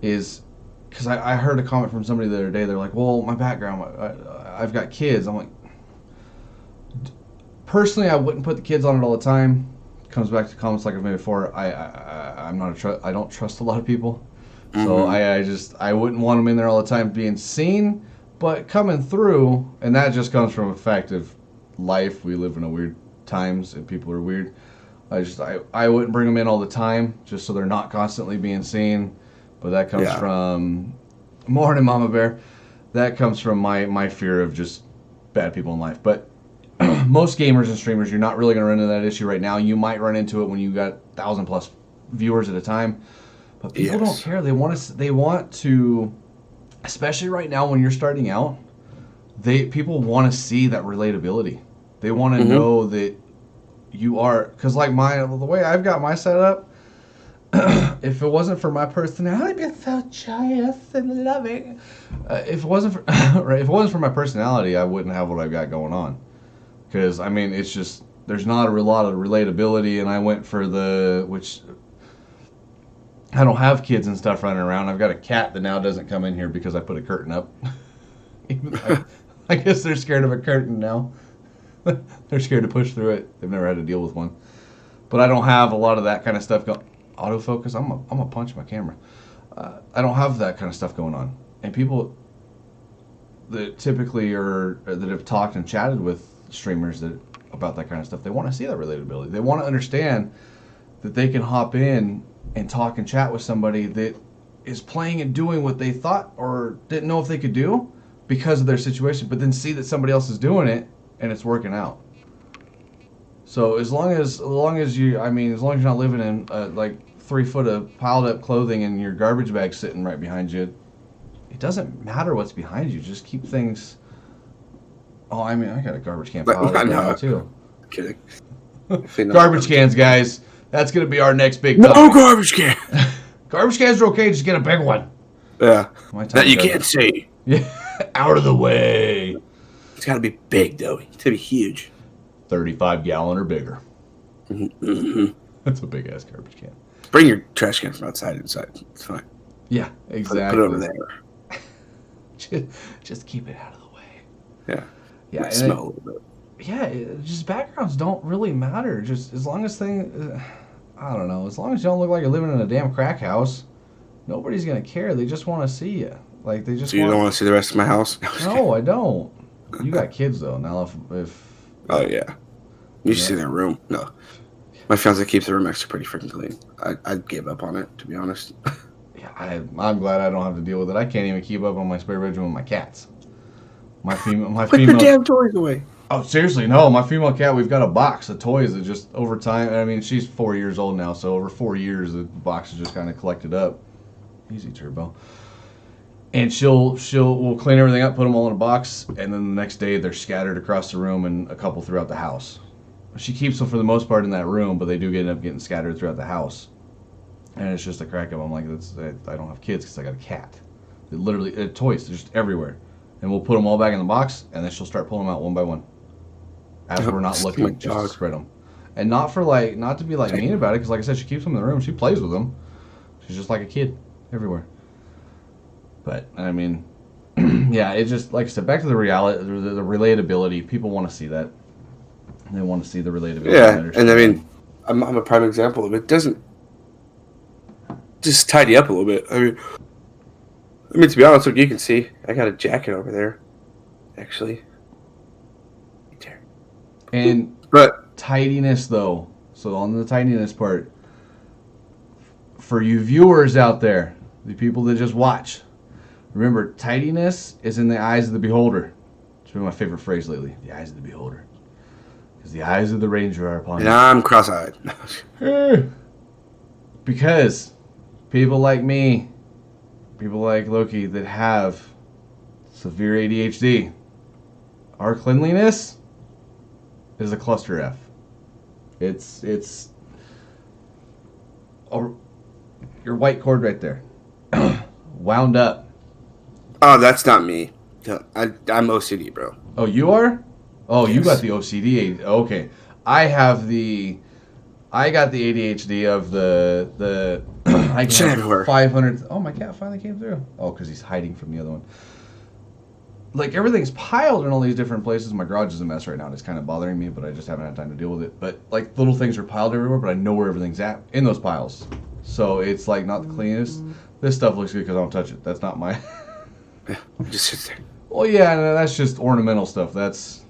is because I heard a comment from somebody the other day. They're like, well, my background, I've got kids. I'm like, personally, I wouldn't put the kids on it all the time. Comes back to comments like I've made before. I don't trust a lot of people, so I wouldn't want them in there all the time being seen. But coming through, and that just comes from a fact of life. We live in a weird times, and people are weird. I wouldn't bring them in all the time, just so they're not constantly being seen. But that comes from, morning, Mama Bear. That comes from my fear of just bad people in life. But most gamers and streamers, you're not really going to run into that issue right now. You might run into it when you got 1,000+ viewers at a time. But people don't care. They want to. Especially right now when you're starting out, people want to see that relatability. They want to know that you are, because like the way I've got my setup, if it wasn't for my personality being so joyous and loving, if it wasn't for right, if it wasn't for my personality, I wouldn't have what I've got going on. Because I mean, it's just there's not a lot of relatability, and I went for which I don't have kids and stuff running around. I've got a cat that now doesn't come in here because I put a curtain up. I guess they're scared of a curtain now. They're scared to push through it. They've never had to deal with one. But I don't have a lot of that kind of stuff going. Autofocus. I'm a punch my camera. I don't have that kind of stuff going on. And people that typically that have talked and chatted with streamers about that kind of stuff, they want to see that relatability. They want to understand that they can hop in and talk and chat with somebody that is playing and doing what they thought or didn't know if they could do because of their situation, but then see that somebody else is doing it and it's working out. So as long as you're not living in like 3 foot of piled up clothing and your garbage bag sitting right behind you, it doesn't matter what's behind you. Just keep things. Oh, I mean, I got a garbage can piled up now too. Kidding. Garbage cans, guys. That's gonna be our next big. No garbage can. Garbage cans are okay. Just get a big one. Yeah. That you can't see. Yeah. Out of the way. It's got to be big though. It's got to be huge. 35-gallon or bigger. Mm-hmm. That's a big ass garbage can. Bring your trash can from outside inside. It's fine. Yeah, exactly. Put it over there. just keep it out of the way. Yeah. Yeah. Smell a little bit. Yeah, just backgrounds don't really matter. Just as long as I don't know. As long as you don't look like you're living in a damn crack house, nobody's gonna care. They just want to see you. Like they just. So you don't want to see the rest of my house? No, I don't. You got kids though. Now if. Oh yeah. You should see their room. No. My fiance keeps the room actually pretty freaking clean. I gave up on it, to be honest. Yeah, I'm glad I don't have to deal with it. I can't even keep up on my spare bedroom with my cats. My female. Put your damn toys away. Oh, seriously, no. My female cat, we've got a box of toys that just over time. I mean, she's 4 years old now, so over 4 years, the box has just kind of collected up. Easy, Turbo. And we'll clean everything up, put them all in a box, and then the next day they're scattered across the room and a couple throughout the house. She keeps them for the most part in that room, but they do end up getting scattered throughout the house. And it's just a crack up. I'm like, I don't have kids because I got a cat. It literally, toys, they're just everywhere. And we'll put them all back in the box, and then she'll start pulling them out one by one. As we're not looking, just to spread them. And not to be like mean about it, because like I said, she keeps them in the room. She plays with them. She's just like a kid everywhere. But I mean, yeah, it's just like I said. Back to the reality, the relatability. People want to see that. They want to see the relatability. Yeah, and I mean, I'm a prime example of it. Doesn't just tidy up a little bit. I mean, to be honest, look, you can see I got a jacket over there, actually. But tidiness, though. So on the tidiness part, for you viewers out there, the people that just watch. Remember, tidiness is in the eyes of the beholder. It's been my favorite phrase lately. The eyes of the beholder. Because the eyes of the ranger are upon you. And I'm cross-eyed. Because people like me, people like Loki that have severe ADHD, our cleanliness is a cluster F. It's your white cord right there. Wound up. Oh, that's not me. I'm OCD, bro. Oh, you are? Oh, yes. You got the OCD. Okay. I got the ADHD of the I Shit everywhere. 500. Oh, my cat finally came through. Oh, because he's hiding from the other one. Like, everything's piled in all these different places. My garage is a mess right now, and it's kind of bothering me, but I just haven't had time to deal with it. But, like, little things are piled everywhere, but I know where everything's at in those piles. So it's, like, not the cleanest. This stuff looks good because I don't touch it. That's not my... Yeah, it just sits there. Well, yeah, that's just ornamental stuff. That's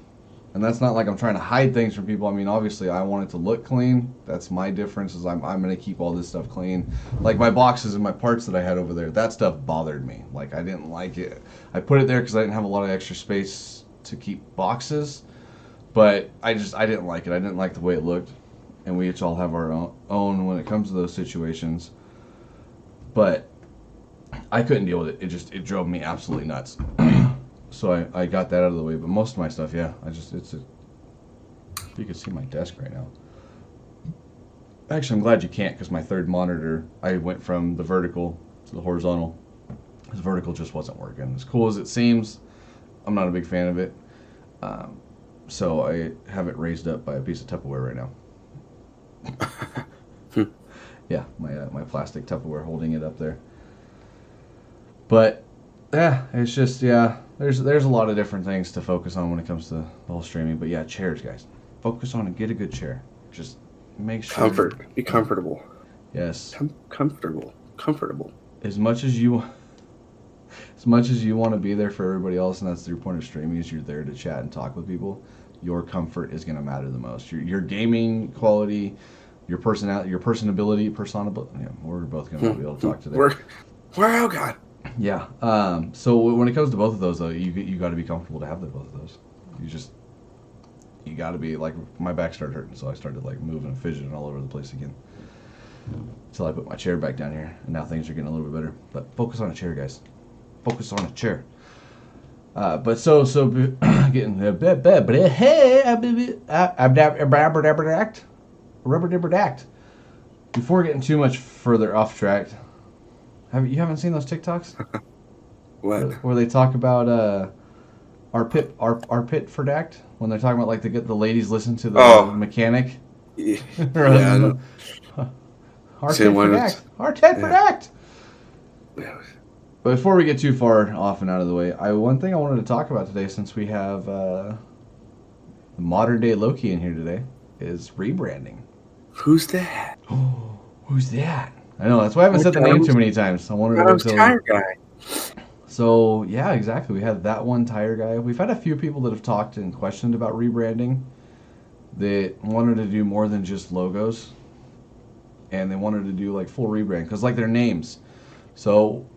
not like I'm trying to hide things from people. I mean, obviously, I want it to look clean. That's my difference. Is I'm going to keep all this stuff clean. Like my boxes and my parts that I had over there. That stuff bothered me. Like I didn't like it. I put it there because I didn't have a lot of extra space to keep boxes. But I didn't like it. I didn't like the way it looked. And we each all have our own when it comes to those situations. But I couldn't deal with it. It drove me absolutely nuts. So I got that out of the way. But most of my stuff, yeah, you could see my desk right now. Actually, I'm glad you can't because my third monitor, I went from the vertical to the horizontal. The vertical just wasn't working. As cool as it seems, I'm not a big fan of it. So I have it raised up by a piece of Tupperware right now. Yeah, my plastic Tupperware holding it up there. But yeah, it's just there's a lot of different things to focus on when it comes to the whole streaming. But yeah, chairs, guys. Focus on and get a good chair. Just make sure. Comfort. Be comfortable. Yes. Comfortable. As much as you want to be there for everybody else, and that's your point of streaming, is you're there to chat and talk with people. Your comfort is going to matter the most. Your gaming quality, your personality, your personability. Yeah, we're both going to be able to talk to them. Oh God. Yeah. So when it comes to both of those, though, you got to be comfortable to have both of those. You got to be like, my back started hurting, so I started like moving and fidgeting all over the place again. Until I put my chair back down here, and now things are getting a little bit better. But focus on a chair, guys. Focus on a chair. But so getting rubber dibber act. Before getting too much further off track, you haven't seen those TikToks? What? Where they talk about our pit for dact, when they're talking about like to get the ladies listen to the mechanic. Yeah. Our tit for dact. Our tit for dact. Yeah. But before we get too far off and out of the way, one thing I wanted to talk about today, since we have modern day Loki in here today, is rebranding. Who's that? Oh, who's that? I know, that's why I haven't said the name too many times. I wanted to wait till... Tire guy. So, yeah, exactly. We had that one tire guy. We've had a few people that have talked and questioned about rebranding that wanted to do more than just logos. And they wanted to do like full rebrand, because like their names. So...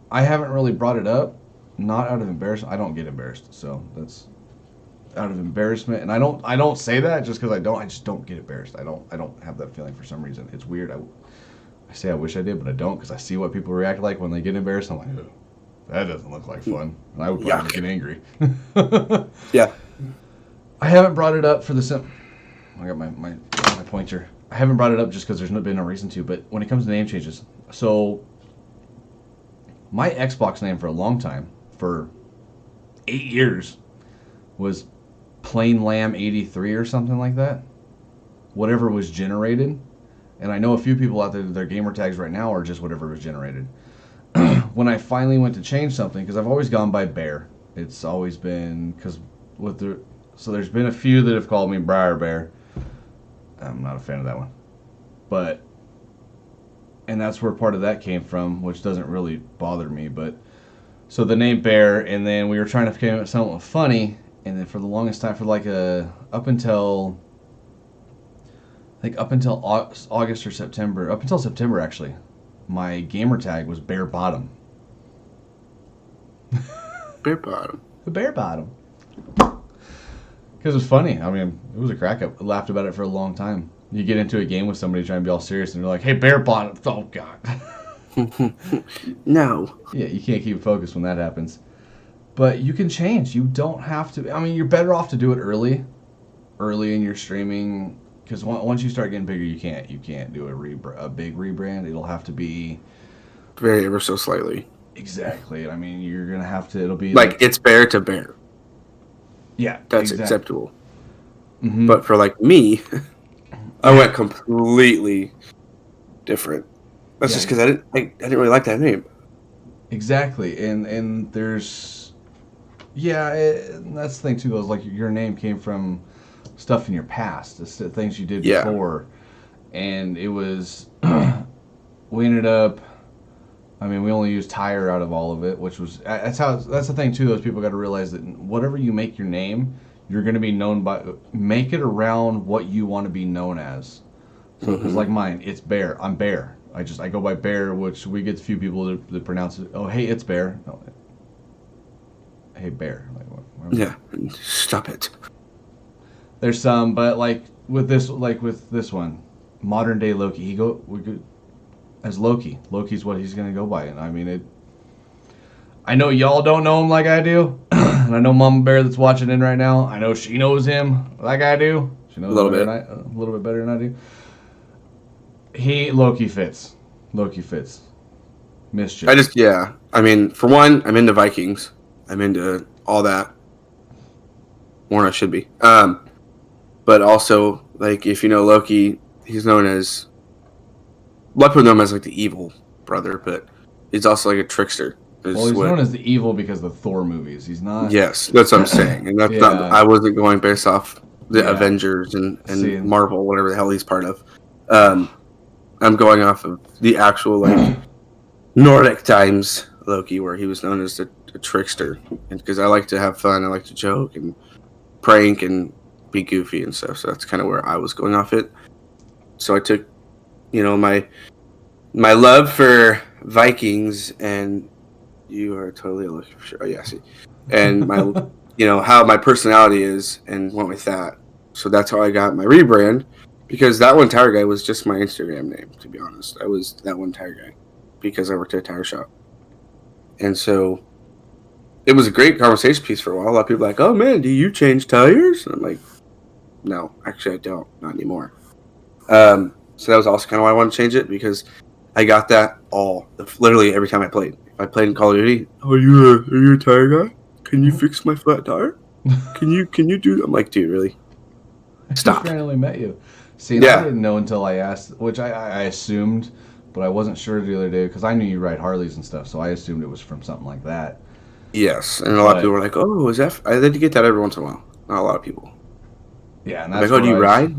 I haven't really brought it up, not out of embarrassment. I don't get embarrassed, so that's out of embarrassment. And I don't say that just because I just don't get embarrassed. I don't have that feeling for some reason. It's weird. I say I wish I did, but I don't, because I see what people react like when they get embarrassed. I'm like, oh, that doesn't look like fun. And I would probably get angry. Yeah. I haven't brought it up for the I got my pointer. I haven't brought it up just because there's been no reason to. But when it comes to name changes, so. My Xbox name for a long time, for 8 years, was Plain Lamb 83 or something like that. Whatever was generated. And I know a few people out there, their gamer tags right now are just whatever was generated. When I finally went to change something, because I've always gone by Bear. It's always been, so there's been a few that have called me Briar Bear. I'm not a fan of that one. But... And that's where part of that came from, which doesn't really bother me. But so the name Bear, and then we were trying to come up with something funny, and then for the longest time, for like up until August or September, up until September actually, my gamer tag was Bear Bottom. Bear Bottom. The Bear Bottom. Because it was funny. I mean, it was a crack up. I laughed about it for a long time. You get into a game with somebody trying to be all serious, and they're like, "Hey, Bear Bottom." Oh God. No. Yeah, you can't keep focused when that happens. But you can change. You don't have to. I mean, you're better off to do it early in your streaming, because once you start getting bigger, you can't do a big rebrand. It'll have to be very ever so slightly. Exactly. I mean, you're gonna have to. It'll be like it's Bear to Bear. Yeah, that's acceptable. Mm-hmm. But for like me. I went completely different. That's just because I didn't really like that name. Exactly, and there's, that's the thing too. Though, is like your name came from stuff in your past, the things you did before, and it was. We ended up. I mean, we only used tire out of all of it, which was that's the thing too. Those people got to realize that whatever you make your name. You're going to be known by... Make it around what you want to be known as. So, because like mine, it's Bear. I'm Bear. I go by Bear, which we get a few people that pronounce it. Oh, hey, it's Bear. No, hey, Bear. Like, yeah, stop it. There's some, but like with this one, modern day Loki, we go as Loki. Loki's what he's going to go by. And I mean, I know y'all don't know him like I do. And I know Mama Bear that's watching in right now, I know she knows him like I do. She knows A little better bit. than a little bit better than I do. Loki fits. Loki fits. Mischief. Yeah. I mean, for one, I'm into Vikings. I'm into all that. More than I should be. But also, like, if you know Loki, he's known as, a lot of people know him as like the evil brother, but he's also like a trickster. Well, Is he's known what? as the evil because of the Thor movies. He's not. Yes, that's what I'm saying, and that's not. Yeah. I wasn't going based off the Yeah. Avengers and See. Marvel, whatever the hell he's part of. Um, I'm going off of the actual like Nordic times Loki, where he was known as a trickster, and because I like to have fun, I like to joke and prank and be goofy and stuff. So that's kind of where I was going off it. So I took, my love for Vikings, and you are totally looking for sure. Oh yeah, I see. And my, how my personality is, and went with that. So that's how I got my rebrand, because that one tire guy was just my Instagram name. To be honest, I was that one tire guy because I worked at a tire shop, and so it was a great conversation piece for a while. A lot of people were like, "Oh man, do you change tires?" And I'm like, "No, actually, I don't. Not anymore." So that was also kind of why I wanted to change it, because I got that literally every time I played. If I played in Call of Duty, are you a tire guy? Can you fix my flat tire? Can you do that? I'm like, dude, really? I Stop. just randomly met you. See, and I Yeah. didn't know until I asked, which I assumed, but I wasn't sure the other day because I knew you ride Harleys and stuff, so I assumed it was from something like that. Yes, and a lot of people But were like, "Oh, is that?" I did get that every once in a while. Not a lot of people. yeah, and I'm like, that's "Oh, do where you ride?"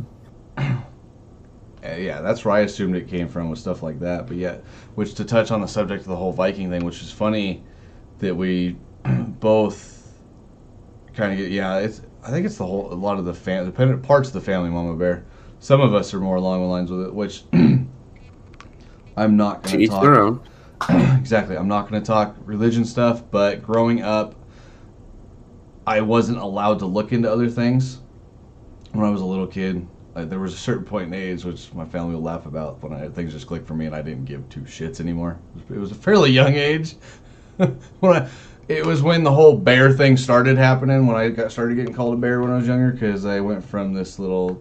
yeah, that's where I assumed it came from with stuff like that. But yeah, which to touch on the subject of the whole Viking thing, which is funny that we both kind of get. Yeah, I think it's a lot of the dependent parts of the family Mama Bear. Some of us are more along the lines with it, which I'm not To going to each their talk. own. Exactly, I'm not going to talk religion stuff. But growing up, I wasn't allowed to look into other things when I was a little kid. There was a certain point in age which my family will laugh about when things just clicked for me and I didn't give two shits anymore. It was a fairly young age. It was when the whole bear thing started happening, when I started getting called a bear when I was younger, because I went from this little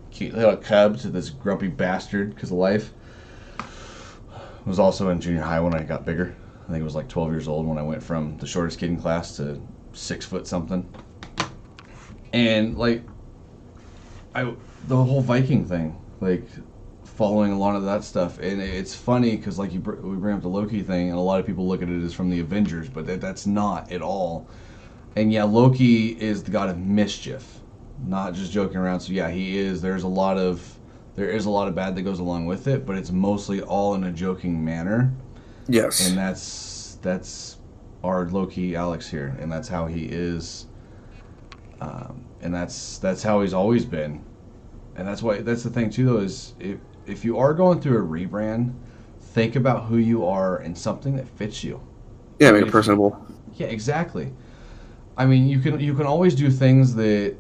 cute little cub to this grumpy bastard because of life. I was also in junior high when I got bigger. I think it was like 12 years old when I went from the shortest kid in class to 6 foot something. And like, the whole Viking thing, like following a lot of that stuff, and it's funny because like we bring up the Loki thing, and a lot of people look at it as from the Avengers, but that's not at all. And yeah, Loki is the god of mischief, not just joking around. So yeah, he is. There is a lot of bad that goes along with it, but it's mostly all in a joking manner, Yes. and that's our Loki Alex here, and that's how he is, and that's how he's always been. And that's the thing too though, is if you are going through a rebrand, think about who you are and something that fits you. Yeah, I make mean, it personable. yeah, exactly. I mean, you can always do things that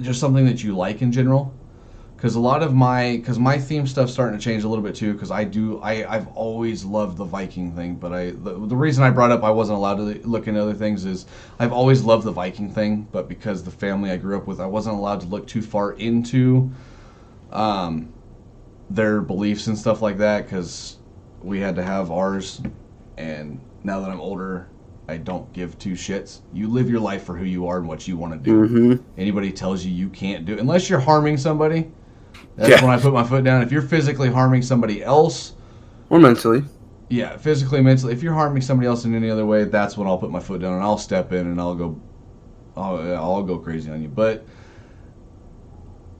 just something that you like in general. Because my theme stuff's starting to change a little bit too. Because I've always loved the Viking thing, but the reason I brought up I wasn't allowed to look into other things is I've always loved the Viking thing, but because the family I grew up with, I wasn't allowed to look too far into their beliefs and stuff like that, because we had to have ours. And now that I'm older, I don't give two shits. You live your life for who you are and what you want to do. Mm-hmm. Anybody tells you can't do it, unless you're harming somebody. That's Yeah. when I put my foot down. If you're physically harming somebody else, Or mentally. yeah, physically, mentally, if you're harming somebody else in any other way, that's when I'll put my foot down and I'll step in and I'll go crazy on you. But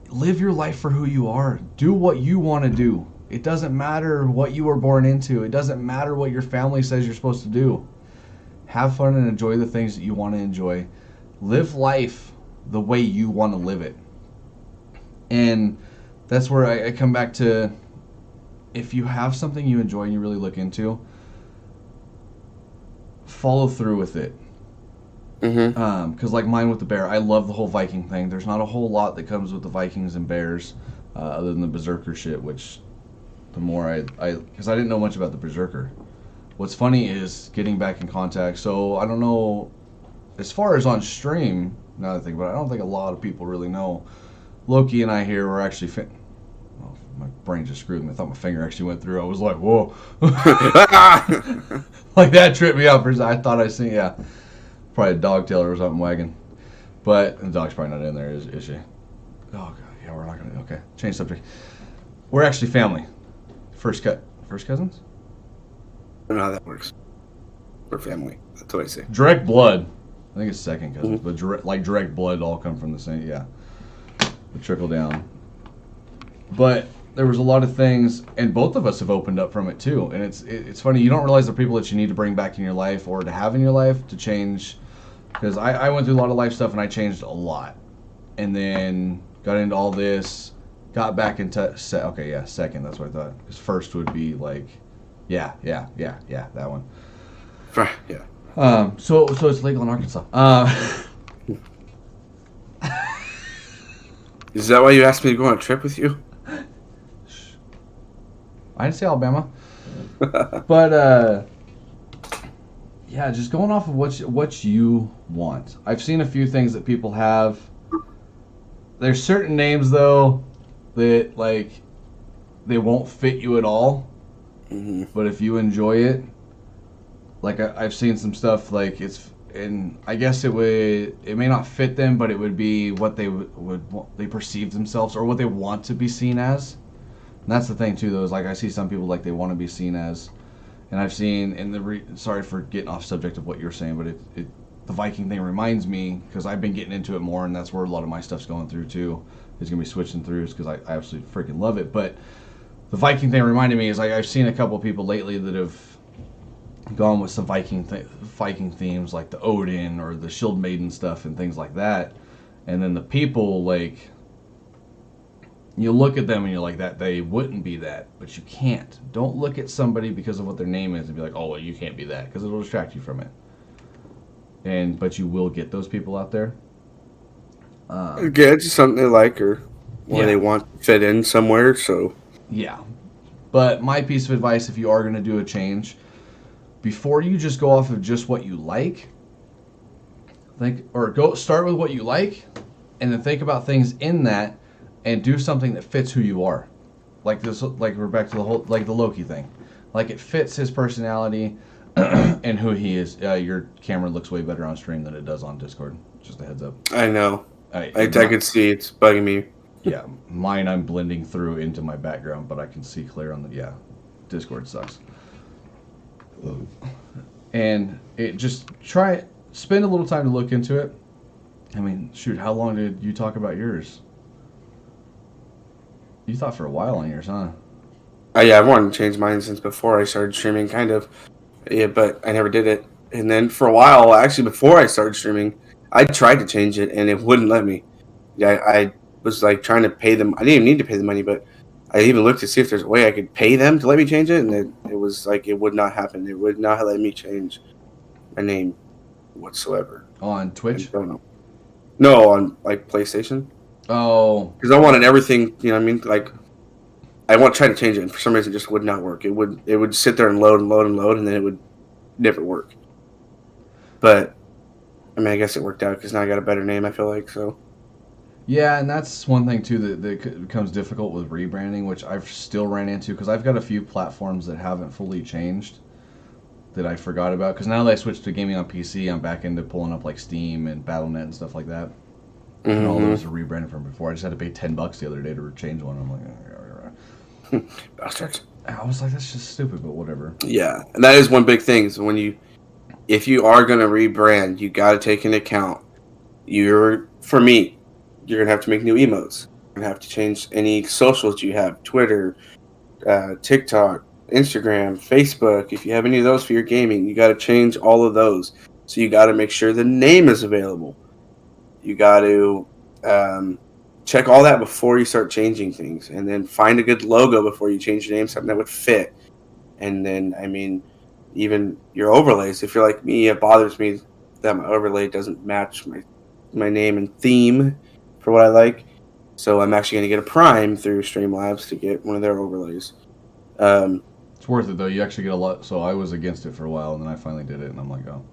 live your life for who you are. Do what you want to do. It doesn't matter what you were born into. It doesn't matter what your family says you're supposed to do. Have fun and enjoy the things that you want to enjoy. Live life the way you want to live it. And that's where I come back to, if you have something you enjoy and you really look into, follow through with it. Mm-hmm. Because like mine with the bear, I love the whole Viking thing. There's not a whole lot that comes with the Vikings and bears, other than the berserker shit, which the more because I didn't know much about the berserker. What's funny is getting back in contact. So I don't know as far as on stream, now that I think about it, I don't think a lot of people really know. Loki and I here were actually. Well, my brain just screwed me. I thought my finger actually went through. I was like, whoa. Like that tripped me out. I thought I seen, yeah, probably a dog tail or something wagging. But the dog's probably not in there, is she? Oh, God. Yeah, we're not going to. Okay, change subject. We're actually family. First cousins? I don't know how that works. We're family. That's what I say. Direct blood. I think it's second cousins, but direct blood all come from the same, yeah. The trickle down. But there was a lot of things, and both of us have opened up from it too. And it's funny, you don't realize the people that you need to bring back in your life or to have in your life to change. Because I went through a lot of life stuff and I changed a lot. And then got into all this, got back into, second, that's what I thought. Because first would be like, yeah, that one. Yeah. So it's legal in Arkansas. Is that why you asked me to go on a trip with you? I didn't say Alabama. But, yeah, just going off of what you want. I've seen a few things that people have. There's certain names, though, that, like, they won't fit you at all. Mm-hmm. But if you enjoy it, like, I've seen some stuff, like, and I guess it may not fit them, but it would be what they perceive themselves or what they want to be seen as. And that's the thing, too, though, is, like, I see some people, like, they want to be seen as. And I've seen, sorry for getting off subject of what you're saying, but the Viking thing reminds me, because I've been getting into it more, and that's where a lot of my stuff's going through, too. It's going to be switching through, because I absolutely freaking love it. But the Viking thing reminded me, is like I've seen a couple of people lately that have gone with some Viking themes, like the Odin or the Shield Maiden stuff and things like that. And then the people, like, you look at them and you're like, that they wouldn't be that, but you can't. Don't look at somebody because of what their name is and be like, oh, well, you can't be that, because it'll distract you from it. But you will get those people out there. Yeah, it's just something they like or they want to fit in somewhere. So yeah. But my piece of advice, if you are going to do a change, before you just go off of just what you like, start with what you like, and then think about things in that, and do something that fits who you are. Like this, like we're back to the whole, like the Loki thing. Like it fits his personality and who he is. Your camera looks way better on stream than it does on Discord. Just a heads up. I know. I could see it's bugging me. Yeah, mine I'm blending through into my background, but I can see clear on the Discord sucks. And it just spend a little time to look into it. I mean, shoot, how long did you talk about yours? You thought for a while on yours, huh? Yeah, I've wanted to change mine since before I started streaming, kind of. Yeah, but I never did it. And then for a while, actually, before I started streaming, I tried to change it, and it wouldn't let me. Yeah, I was like trying to pay them. I didn't even need to pay the money, but I even looked to see if there's a way I could pay them to let me change it, and it was like it would not happen. It would not let me change my name whatsoever. On Twitch? I don't know. No, on like PlayStation. Oh. Because I wanted everything, you know what I mean? Like, I want to try to change it, and for some reason it just would not work. It would sit there and load and load and load, and then it would never work. But, I mean, I guess it worked out, because now I got a better name, I feel like, so. Yeah, and that's one thing, too, that becomes difficult with rebranding, which I've still ran into, because I've got a few platforms that haven't fully changed that I forgot about. Because now that I switched to gaming on PC, I'm back into pulling up, like, Steam and Battle.net and stuff like that. Mm-hmm. And all those are rebranded from before. I just had to pay $10 the other day to change one. I'm like, bastards. I was like, that's just stupid, but whatever. Yeah, and that is one big thing. Is if you are going to rebrand, you got to take into account, for me, you're going to have to make new emotes. You're going to have to change any socials you have, Twitter, TikTok, Instagram, Facebook. If you have any of those for your gaming, you got to change all of those. So you got to make sure the name is available. You got to check all that before you start changing things, and then find a good logo before you change your name, something that would fit. And then, I mean, even your overlays. If you're like me, it bothers me that my overlay doesn't match my name and theme for what I like. So I'm actually going to get a Prime through Streamlabs to get one of their overlays. It's worth it, though. You actually get a lot. So I was against it for a while, and then I finally did it, and I'm like, oh.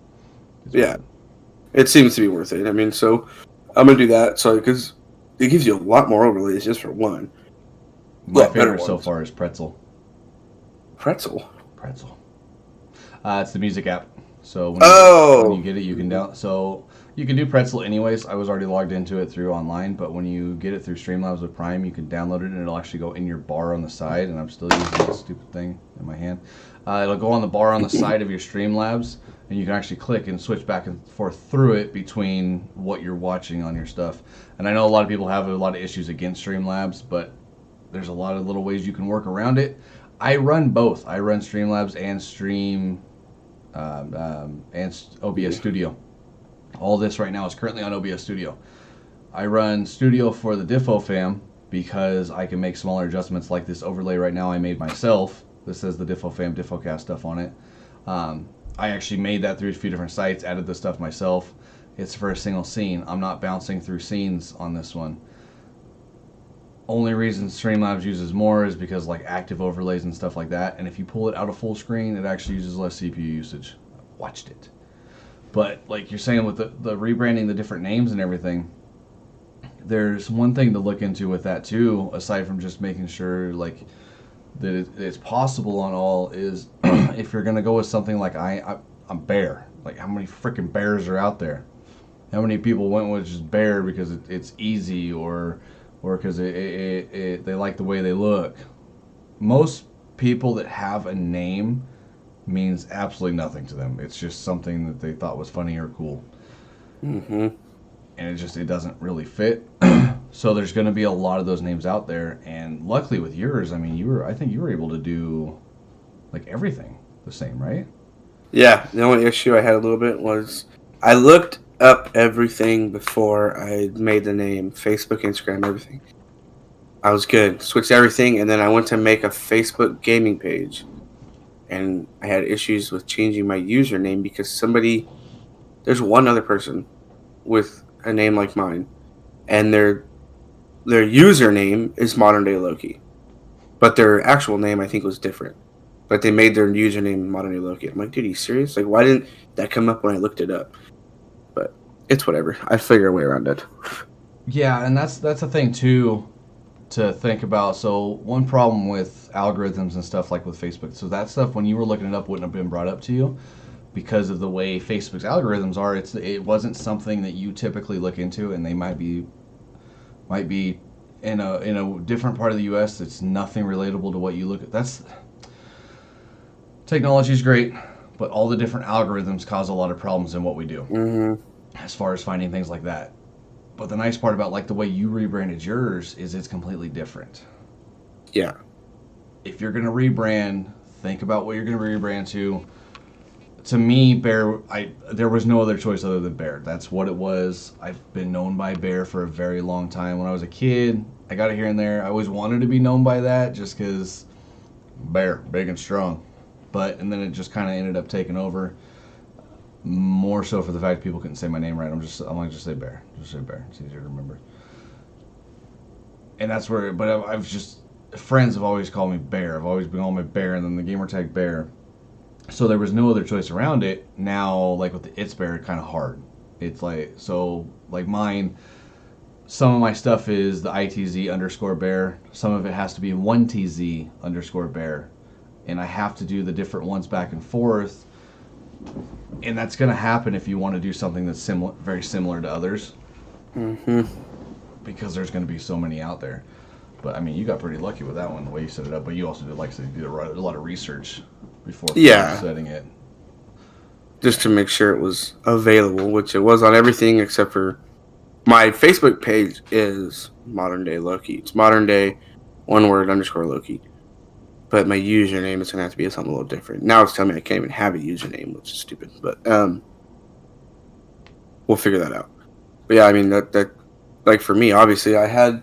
Yeah. It seems to be worth it. I mean, so I'm gonna do that. So because it gives you a lot more overlays just for one. A My lot better favorite so ones. far is Pretzel. Pretzel. Pretzel. It's the music app. So when you Oh. get it, you can So you can do Pretzel anyways. I was already logged into it through online, but when you get it through Streamlabs with Prime, you can download it and it'll actually go in your bar on the side. And I'm still using this stupid thing in my hand. It'll go on the bar on the side of your Streamlabs, and you can actually click and switch back and forth through it between what you're watching on your stuff. And I know a lot of people have a lot of issues against Streamlabs, but there's a lot of little ways you can work around it. I run both. I run Streamlabs and and OBS Yeah. Studio. All this right now is currently on OBS Studio. I run Studio for the Difo fam because I can make smaller adjustments like this overlay right now I made myself. This says the Difo fam Difocast stuff on it. I actually made that through a few different sites, added the stuff myself. It's for a single scene. I'm not bouncing through scenes on this one. Only reason Streamlabs uses more is because like active overlays and stuff like that. And if you pull it out of full screen, it actually uses less CPU usage. I've watched it. But like you're saying with the rebranding, the different names and everything, there's one thing to look into with that too, aside from just making sure like that it's possible on all, is if you're gonna go with something like I'm Bear. Like how many freaking bears are out there? How many people went with just Bear because it's easy or because they like the way they look? Most people that have a name means absolutely nothing to them. It's just something that they thought was funny or cool, Mm-hmm. and it doesn't really fit. So there's going to be a lot of those names out there, and luckily with yours, I mean, I think you were able to do like everything the same, right? Yeah. The only issue I had a little bit was I looked up everything before I made the name, Facebook, Instagram, everything. I was good. Switched everything, and then I went to make a Facebook gaming page, and I had issues with changing my username because there's one other person with a name like mine, and their username is modern day Loki, but their actual name I think was different. But they made their username modern day Loki. I'm like, dude, are you serious? Like, why didn't that come up when I looked it up? But it's whatever. I figure a way around it. Yeah, and that's a thing too to think about. So one problem with algorithms and stuff like with Facebook, so that stuff when you were looking it up wouldn't have been brought up to you because of the way Facebook's algorithms are. It wasn't something that you typically look into, and they might be in a different part of the U.S. It's nothing relatable to what you look at. That's technology is great, but all the different algorithms cause a lot of problems in what we do Mm-hmm. as far as finding things like that. But the nice part about like the way you rebranded yours is it's completely different. Yeah. If you're gonna rebrand, think about what you're gonna rebrand to. To me, Bear, there was no other choice other than Bear. That's what it was. I've been known by Bear for a very long time. When I was a kid, I got it here and there. I always wanted to be known by that just because Bear, big and strong. And then it just kind of ended up taking over. More so for the fact people couldn't say my name right. I'm like, just say Bear. Just say Bear. It's easier to remember. And that's where, but I've just, friends have always called me Bear. I've always been calling me Bear, and then the gamer tag Bear. So there was no other choice around it. Now, like with the It's Bear, kind of hard. It's like, so, like mine, some of my stuff is the ITZ underscore bear. Some of it has to be 1TZ underscore bear. And I have to do the different ones back and forth. And that's going to happen if you want to do something that's similar, very similar to others, Mm-hmm. because there's going to be so many out there. But I mean, you got pretty lucky with that one, the way you set it up. But you also did, like I said, you did a lot of research before Yeah. setting it. Just to make sure it was available, which it was on everything except for my Facebook page is modern day Loki. It's modern day one word underscore Loki. But my username is gonna have to be something a little different. Now it's telling me I can't even have a username, which is stupid. But we'll figure that out. But yeah, I mean that like for me, obviously I had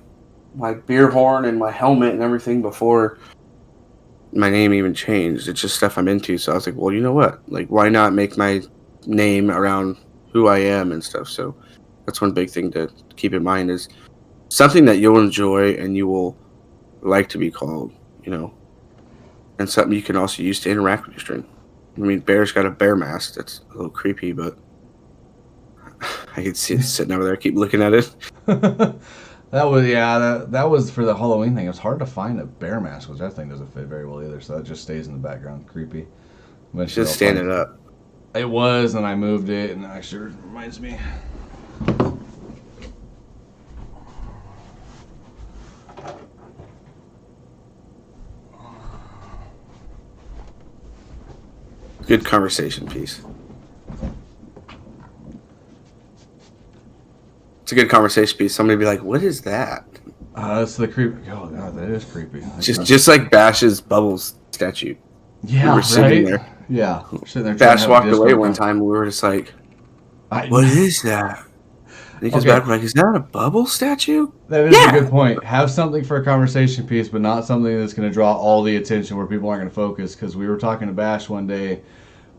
my beer horn and my helmet and everything before my name even changed. It's just stuff I'm into. So I was like, well, you know what? Like, why not make my name around who I am and stuff? So that's one big thing to keep in mind is something that you'll enjoy and you will like to be called, you know, and something you can also use to interact with your stream. I mean, Bear's got a bear mask. That's a little creepy, but I could see it sitting over there. I keep looking at it. That was for the Halloween thing. It was hard to find a bear mask, which that thing doesn't fit very well either. So that just stays in the background, creepy. Just stand it up. It was, and I moved it, and that sure reminds me. Good conversation piece. It's a good conversation piece. Somebody be like, "What is that?" That's the creepy. Oh god, that is creepy. Just like Bash's Bubbles statue. Yeah, we were sitting there. Yeah, sitting there. Bash walked away one time. And we were just like, "What is that?" And he comes back, we're like, "Is that a Bubble statue?" That is a good point. Have something for a conversation piece, but not something that's going to draw all the attention where people aren't going to focus. Because we were talking to Bash one day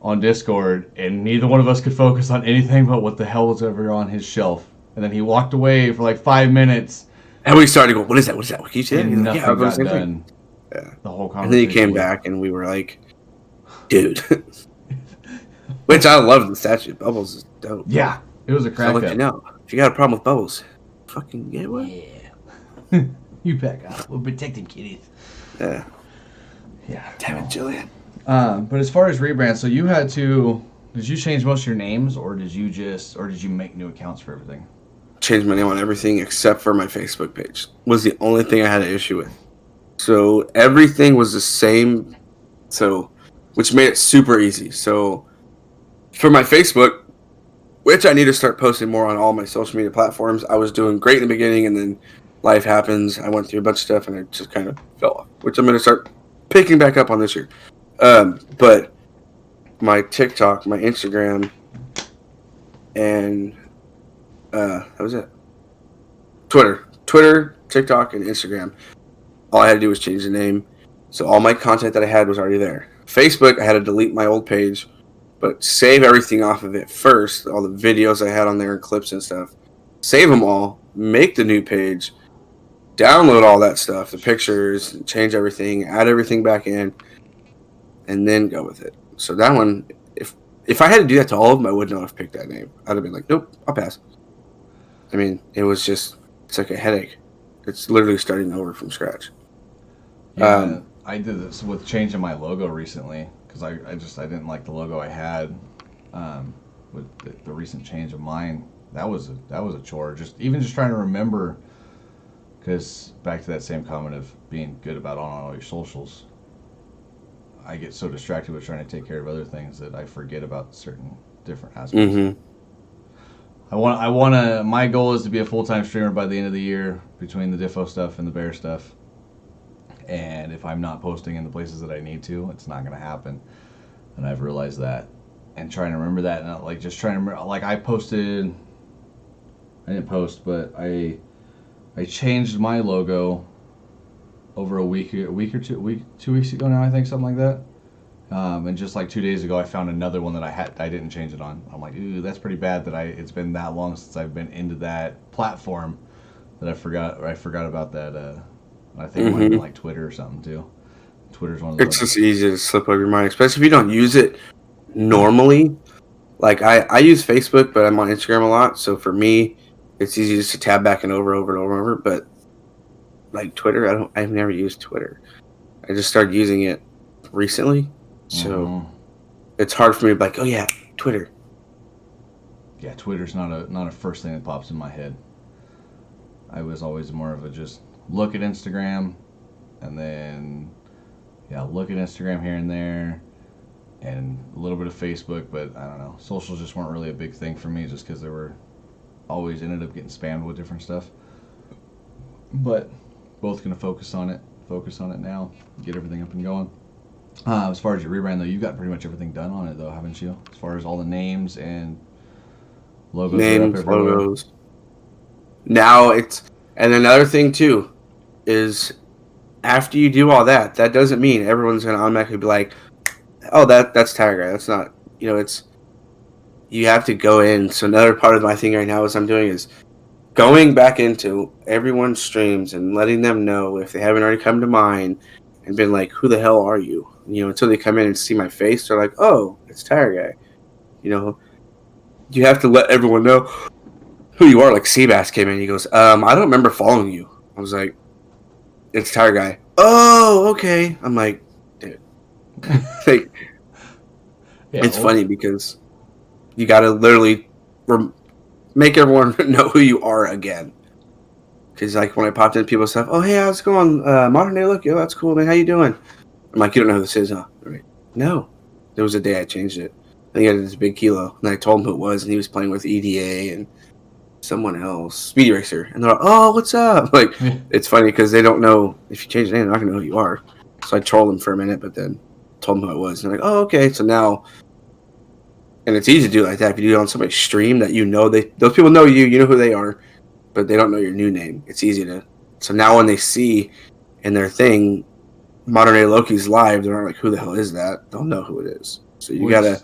on Discord, and neither one of us could focus on anything but what the hell was ever on his shelf. And then he walked away for like 5 minutes. And we started to go, "What is that? What is that? What can you say?" And nothing got done. Yeah. The whole conversation. And then he came back, and we were like, "Dude." Which I love the statue. Bubbles is dope. Yeah, it was a crack. I'll let you know. If you got a problem with Bubbles, fucking get one. Yeah. You back up. We're protecting kitties. Yeah. Yeah. Damn it, Jillian. But as far as rebrand, so you had to. Did you change most of your names, or did you make new accounts for everything? Changed my name on everything except for my Facebook page. Was the only thing I had an issue with. So everything was the same. So, which made it super easy. So, for my Facebook, which I need to start posting more on all my social media platforms, I was doing great in the beginning, and then life happens. I went through a bunch of stuff, and it just kind of fell off. Which I'm going to start picking back up on this year. But my TikTok, my Instagram, and that was it. Twitter, TikTok, and Instagram. All I had to do was change the name. So all my content that I had was already there. Facebook, I had to delete my old page, but save everything off of it first. All the videos I had on there and clips and stuff. Save them all. Make the new page. Download all that stuff, the pictures, change everything, add everything back in, and then go with it. So that one, if I had to do that to all of them, I would not have picked that name. I'd have been like, nope, I'll pass. I mean, it's like a headache. It's literally starting over from scratch. Yeah, I did this with changing my logo recently because I didn't like the logo I had with the recent change of mine. That was a chore. Just trying to remember, because back to that same comment of being good about on all your socials. I get so distracted with trying to take care of other things that I forget about certain different aspects. Mm-hmm. My goal is to be a full-time streamer by the end of the year between the Difo stuff and the Bear stuff. And if I'm not posting in the places that I need to, it's not going to happen. And I've realized that. And trying to remember that, and just trying to remember, I didn't post, but I changed my logo over a week or 2 weeks ago now, I think, something like that. And just like 2 days ago, I found another one that I didn't change it on. I'm like, ooh, that's pretty bad that it's been that long since I've been into that platform that I forgot about that. I think it might have been like Twitter or something too. Twitter's one of those. It's just easy to slip over your mind, especially if you don't use it normally. Like I use Facebook, but I'm on Instagram a lot, so for me, it's easy just to tab back and over. But like Twitter, I've never used Twitter. I just started using it recently, so it's hard for me to be like, oh yeah, Twitter. Yeah, Twitter's not a first thing that pops in my head. I was always more of a just look at Instagram, and then look at Instagram here and there, and a little bit of Facebook, but I don't know. Socials just weren't really a big thing for me, just because they were always ended up getting spammed with different stuff. But both gonna focus on it now, get everything up and going. As far as your rebrand though, you got pretty much everything done on it though, haven't you? As far as all the names and logos. Logos. Now and another thing too is after you do all that, that doesn't mean everyone's gonna automatically be like, oh, that's Tiger Guy. That's not, you have to go in. So another part of my thing right now is I'm doing is going back into everyone's streams and letting them know if they haven't already come to mine and been like, who the hell are you? Until they come in and see my face, they're like, oh, it's Tiger Guy. You have to let everyone know who you are. Like Seabass came in. He goes, I don't remember following you. I was like, it's Tire Guy. Oh, okay. I'm like, dude. Like, Yeah, it's funny because you got to literally make everyone know who you are again. Because like when I popped in people's stuff, oh hey, how's it going? Modern day look, yo, that's cool, man. How you doing? I'm like, you don't know who this is, huh? Right. No. There was a day I changed it. I think I did this big kilo, and I told him who it was, and he was playing with EDA and someone else, Speedy Racer, and they're like, oh, what's up? Like, it's funny because they don't know if you change the name, they're not gonna know who you are. So I trolled them for a minute, but then told them who it was, and they're like, oh, okay. So now, and it's easy to do it like that if you do it on somebody's stream that you know those people know you, you know who they are, but they don't know your new name. It's easy to. So now when they see in their thing, Modern Day Loki's live, they're like, who the hell is that? They'll know who it is. So you gotta.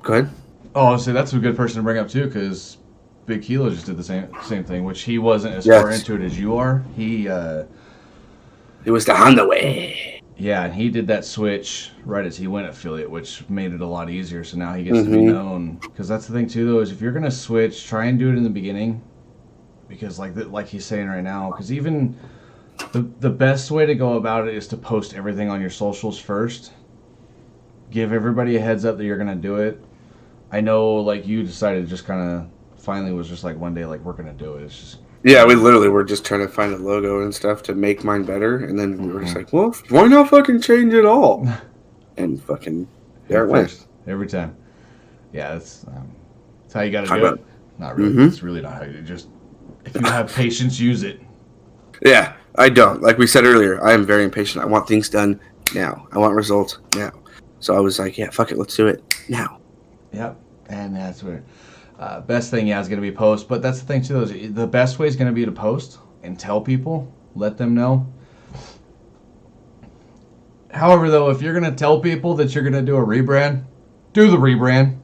Go ahead. Oh, so that's a good person to bring up too, because Big Kilo just did the same thing, which he wasn't as far into it as you are. It was the on the way. Yeah, and he did that switch right as he went affiliate, which made it a lot easier. So now he gets to be known. Because that's the thing too, though, is if you're gonna switch, try and do it in the beginning, because like he's saying right now, because even the best way to go about it is to post everything on your socials first. Give everybody a heads up that you're gonna do it. I know, like, you decided just kind of finally was just like one day, like, we're gonna do it. It's just we literally were just trying to find a logo and stuff to make mine better, and then we were just like, well, why not fucking change it all? And fucking there it went every time. Yeah, that's how you got to do it. Not really. It's really not how you just. If you have patience, use it. Yeah, I don't. Like we said earlier, I am very impatient. I want things done now. I want results now. So I was like, yeah, fuck it, let's do it now. Yep, and that's where best thing, is going to be post. But that's the thing too. Is the best way is going to be to post and tell people, let them know. However, though, if you're going to tell people that you're going to do a rebrand, do the rebrand.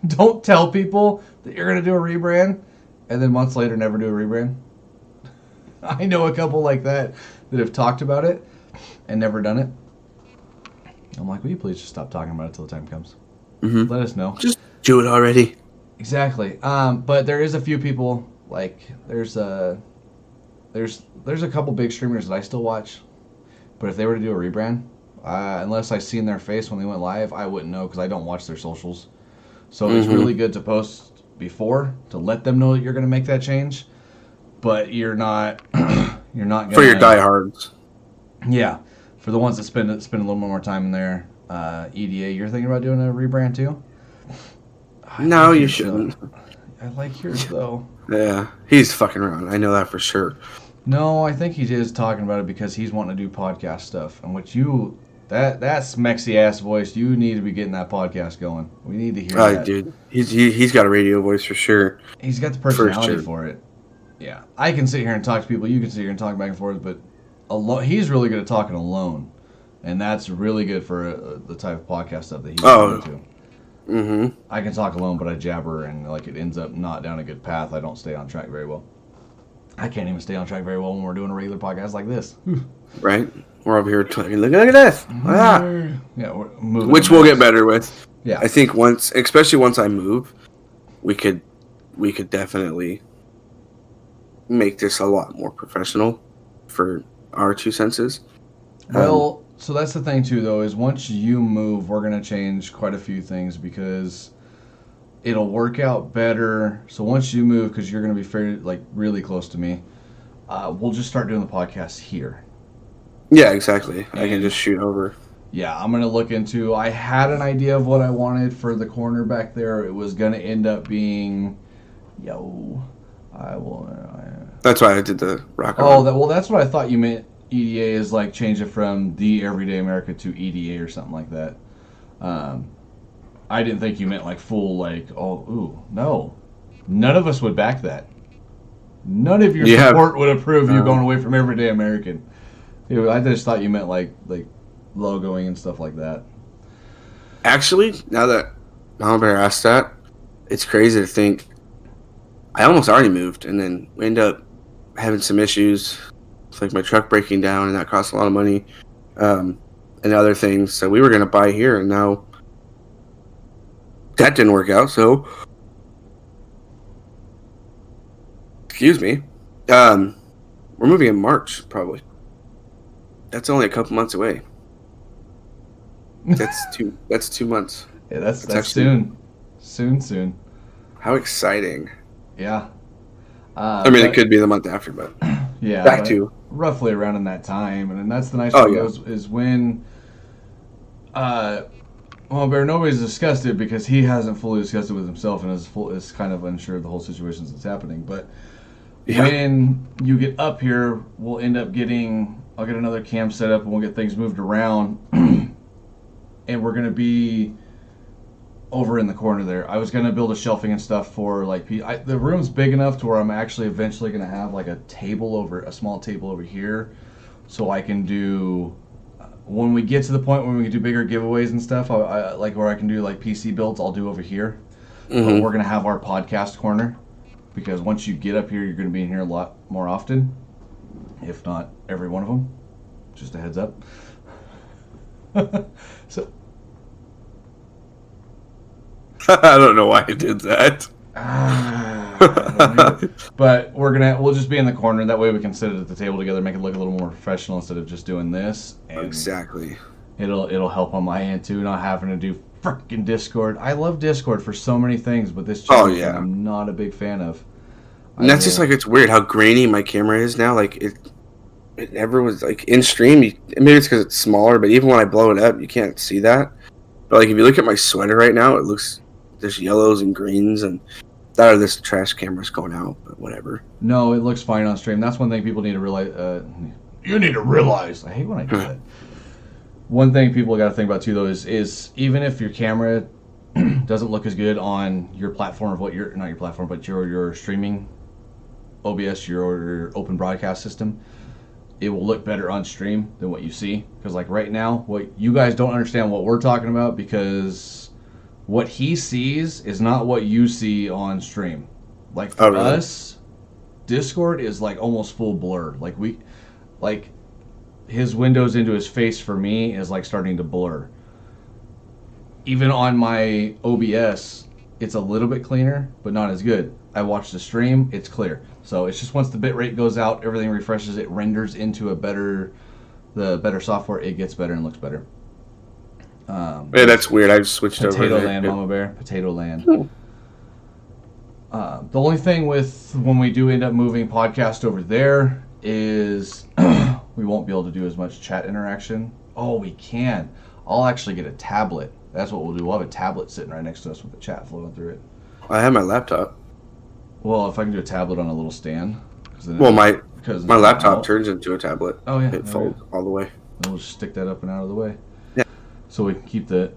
Don't tell people that you're going to do a rebrand and then months later never do a rebrand. I know a couple like that have talked about it and never done it. I'm like, will you please just stop talking about it till the time comes? Let us know. Just do it already. Exactly. But there is a few people, like, there's a couple big streamers that I still watch. But if they were to do a rebrand, unless I seen their face when they went live, I wouldn't know because I don't watch their socials. So it's really good to post before to let them know that you're going to make that change. But you're not gonna, for your diehards. Yeah, for the ones that spend a little more time in there. EDA, you're thinking about doing a rebrand too? No, you shouldn't. I like yours though. Yeah, he's fucking around. I know that for sure. No, I think he is talking about it because he's wanting to do podcast stuff, and what that's Mexi ass voice. You need to be getting that podcast going. We need to hear that. Dude, he's got a radio voice for sure. He's got the personality for it. Yeah, I can sit here and talk to people. You can sit here and talk back and forth, but he's really good at talking alone, and that's really good for the type of podcast stuff that he's into. I can talk alone, but I jabber and like it ends up not down a good path. I don't stay on track very well. I can't even stay on track very well when we're doing a regular podcast like this. Right? We're over here talking. Look at this. Yeah, we're moving. Which we'll get better with. Yeah, I think especially once I move, we could definitely make this a lot more professional for our two senses. Well, so that's the thing too, though, is once you move, we're gonna change quite a few things because it'll work out better. So once you move, because you're gonna be really close to me, we'll just start doing the podcast here. Yeah, exactly. I can just shoot over. Yeah, I'm gonna look into. I had an idea of what I wanted for the corner back there. It was gonna end up being, That's why I did the rock. Oh, that's what I thought you meant. EDA is like change it from the Everyday America to EDA or something like that. I didn't think you meant like full no. None of us would back that. None of your support would approve you going away from Everyday American. I just thought you meant like logoing and stuff like that. Actually, now that Mama Bear asked that, it's crazy to think I almost already moved, and then we end up having some issues. It's like my truck breaking down, and that cost a lot of money, and other things. So we were going to buy here, and now that didn't work out. So Excuse me. We're moving in March, probably. That's only a couple months away. That's 2 months. Yeah, that's actually soon. how exciting. Yeah. I mean, it But could be the month after, but yeah, back but to. roughly around in that time, and then that's the nice Oh thing yeah. is when, uh, well, Bear nobody's discussed it because he hasn't fully discussed it with himself and is kind of unsure of the whole situation that's happening. But Yeah. when you get up here, we'll end up getting. I'll get another cam set up and we'll get things moved around, and we're gonna be over in the corner there. I was gonna build a shelving and stuff for like the room's big enough to where I'm actually eventually gonna have like a small table over here, so I can do when we get to the point when we can do bigger giveaways and stuff. I like where I can do like PC builds. I'll do over here, but Mm-hmm. we're gonna have our podcast corner because once you get up here, you're gonna be in here a lot more often, if not every one of them. Just a heads up. So I don't know why I did that. I don't either. But we'll just be in the corner. That way we can sit at the table together, make it look a little more professional instead of just doing this. And Exactly. it'll help on my end too, not having to do freaking Discord. I love Discord for so many things, but this Oh, channel thing yeah. I'm not a big fan of. And that's just like it's weird how grainy my camera is now. Like it never was like in stream. Maybe it's because it's smaller, but even when I blow it up, you can't see that. But like if you look at my sweater right now, it looks there's yellows and greens, and that or this trash camera's going out. But whatever. No, it looks fine on stream. That's one thing people need to realize. You need to realize. I hate when I do that. One thing people got to think about too, though, is even if your camera doesn't look as good on your platform of what your not your platform, but your streaming OBS, your open broadcast system, it will look better on stream than what you see. Because like right now, what you guys don't understand what we're talking about because what he sees is not what you see on stream. Like for really? us, Discord is like almost full blur. Like his windows into his face for me is like starting to blur. Even on my OBS, it's a little bit cleaner, but not as good. I watch the stream, it's clear. So it's just once the bitrate goes out, everything refreshes, it renders into the better software, it gets better and looks better. Yeah, that's weird. I've switched over. Potato there. Land, Mama Bear. Potato Land. The only thing with when we do end up moving podcast over there is we won't be able to do as much chat interaction. Oh, we can. I'll actually get a tablet. That's what we'll do. We'll have a tablet sitting right next to us with the chat flowing through it. I have my laptop. Well, if I can do a tablet on a little stand. Well, my laptop turns into a tablet. Oh yeah, It folds all the way. And we'll just stick that up and out of the way. Yeah. So we can keep the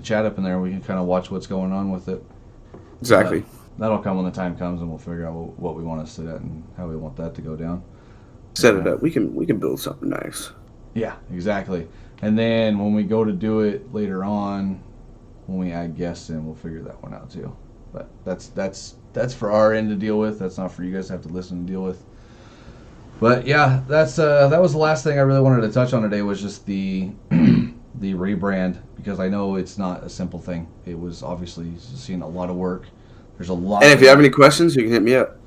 chat up in there. We can kind of watch what's going on with it. Exactly. That'll come when the time comes, and we'll figure out what we want to sit at and how we want that to go down. Set it up. We can build something nice. Yeah, exactly. And then when we go to do it later on, when we add guests in, we'll figure that one out too. But that's for our end to deal with. That's not for you guys to have to listen and deal with. But yeah, that was the last thing I really wanted to touch on today was just the the rebrand, because I know it's not a simple thing. It was obviously seen a lot of work. There's a lot. And if you have any questions, you can hit me up.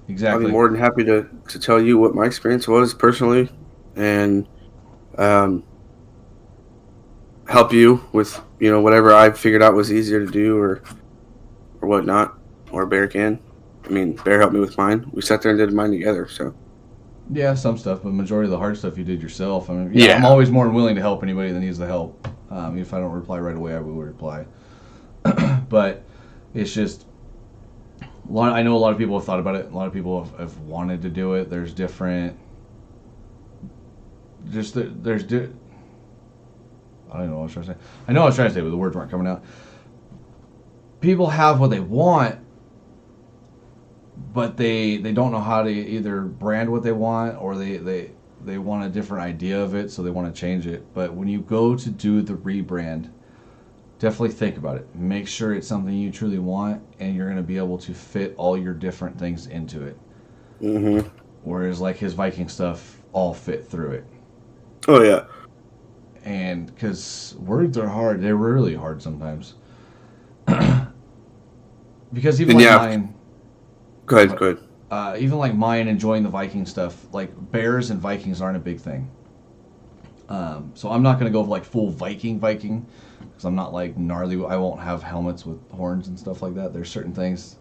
Exactly. I'll be more than happy to tell you what my experience was personally, and help you with whatever I figured out was easier to do or whatnot, or Bear can. I mean, Bear helped me with mine. We sat there and did mine together. So yeah, some stuff, but majority of the hard stuff you did yourself. I mean, yeah. I'm always more than willing to help anybody that needs the help. If I don't reply right away, I will reply. But it's just I know a lot of people have thought about it. A lot of people have wanted to do it. There's different. I don't know what I was trying to say. I know what I was trying to say, but the words weren't coming out. People have what they want, but they don't know how to either brand what they want, or they want a different idea of it, so they want to change it. But when you go to do the rebrand, definitely think about it. Make sure it's something you truly want, and you're going to be able to fit all your different things into it. Mm-hmm. Whereas like his Viking stuff all fit through it. Oh yeah. And because words are hard, they're really hard sometimes. Because even like mine. Go ahead. even like mine enjoying the Viking stuff, like bears and Vikings aren't a big thing. So I'm not gonna go like full Viking because I'm not like gnarly. I won't have helmets with horns and stuff like that. There's certain things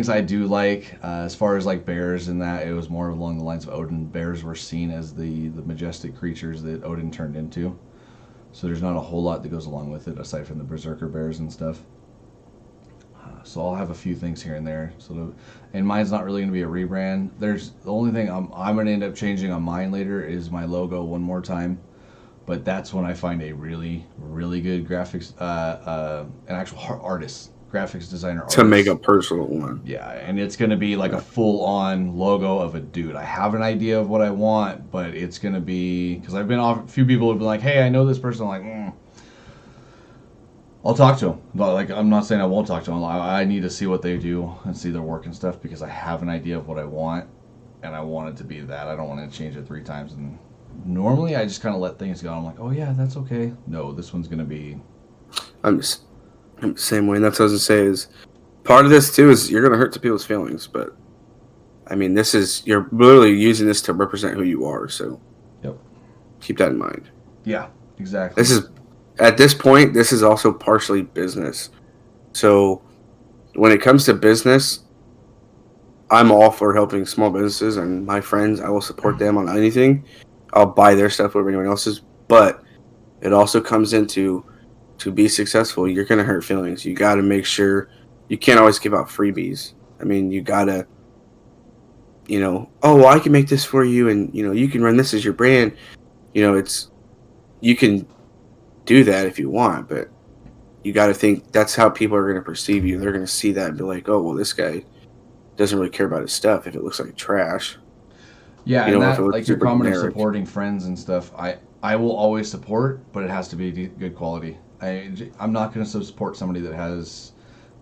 I do like. As far as like bears and that, it was more along the lines of Odin. Bears were seen as the majestic creatures that Odin turned into. So there's not a whole lot that goes along with it aside from the berserker bears and stuff. So I'll have a few things here and there. And mine's not really going to be a rebrand. There's the only thing I'm going to end up changing on mine later is my logo one more time. But that's when I find a really, really good graphics, an actual artist, graphics designer To artist. make a personal one. Yeah, and it's going to be like a full-on logo of a dude. I have an idea of what I want, but it's going to be, because I've been off, a few people have been like, hey, I know this person. I'm like, I'll talk to them. But like, I'm not saying I won't talk to them. I need to see what they do and see their work and stuff because I have an idea of what I want, and I want it to be that. I don't want to change it 3 times. And normally, I just kind of let things go. I'm like, oh yeah, that's okay. No, this one's gonna be. I'm the same way. And that's what I was gonna say is part of this too is you're gonna hurt some people's feelings, but I mean, you're literally using this to represent who you are. So, Yep. keep that in mind. Yeah, exactly. At this point, this is also partially business. So when it comes to business, I'm all for helping small businesses and my friends. I will support them on anything. I'll buy their stuff over anyone else's. But it also comes into to be successful, you're going to hurt feelings. You got to make sure you can't always give out freebies. I mean, you got to, oh, well, I can make this for you and, you can run this as your brand. You can do that if you want, but you got to think that's how people are going to perceive you. They're going to see that and be like, oh, well, this guy doesn't really care about his stuff if it looks like trash. Yeah, and that, like your comment of generic. supporting friends and stuff, I will always support, but it has to be good quality. I'm not going to support somebody that has,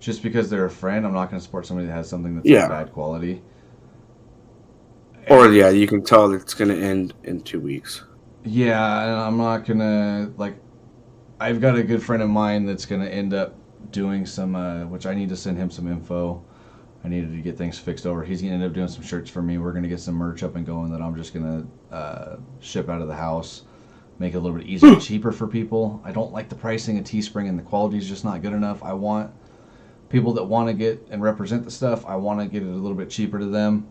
just because they're a friend, I'm not going to support somebody that has something that's bad quality. Or, you can tell that it's going to end in 2 weeks. Yeah, and I'm not going to, like, I've got a good friend of mine that's going to end up doing some, which I need to send him some info. I needed to get things fixed over. He's going to end up doing some shirts for me. We're going to get some merch up and going that I'm just going to ship out of the house. Make it a little bit easier and cheaper for people. I don't like the pricing of Teespring and the quality is just not good enough. I want people that want to get and represent the stuff, I want to get it a little bit cheaper to them.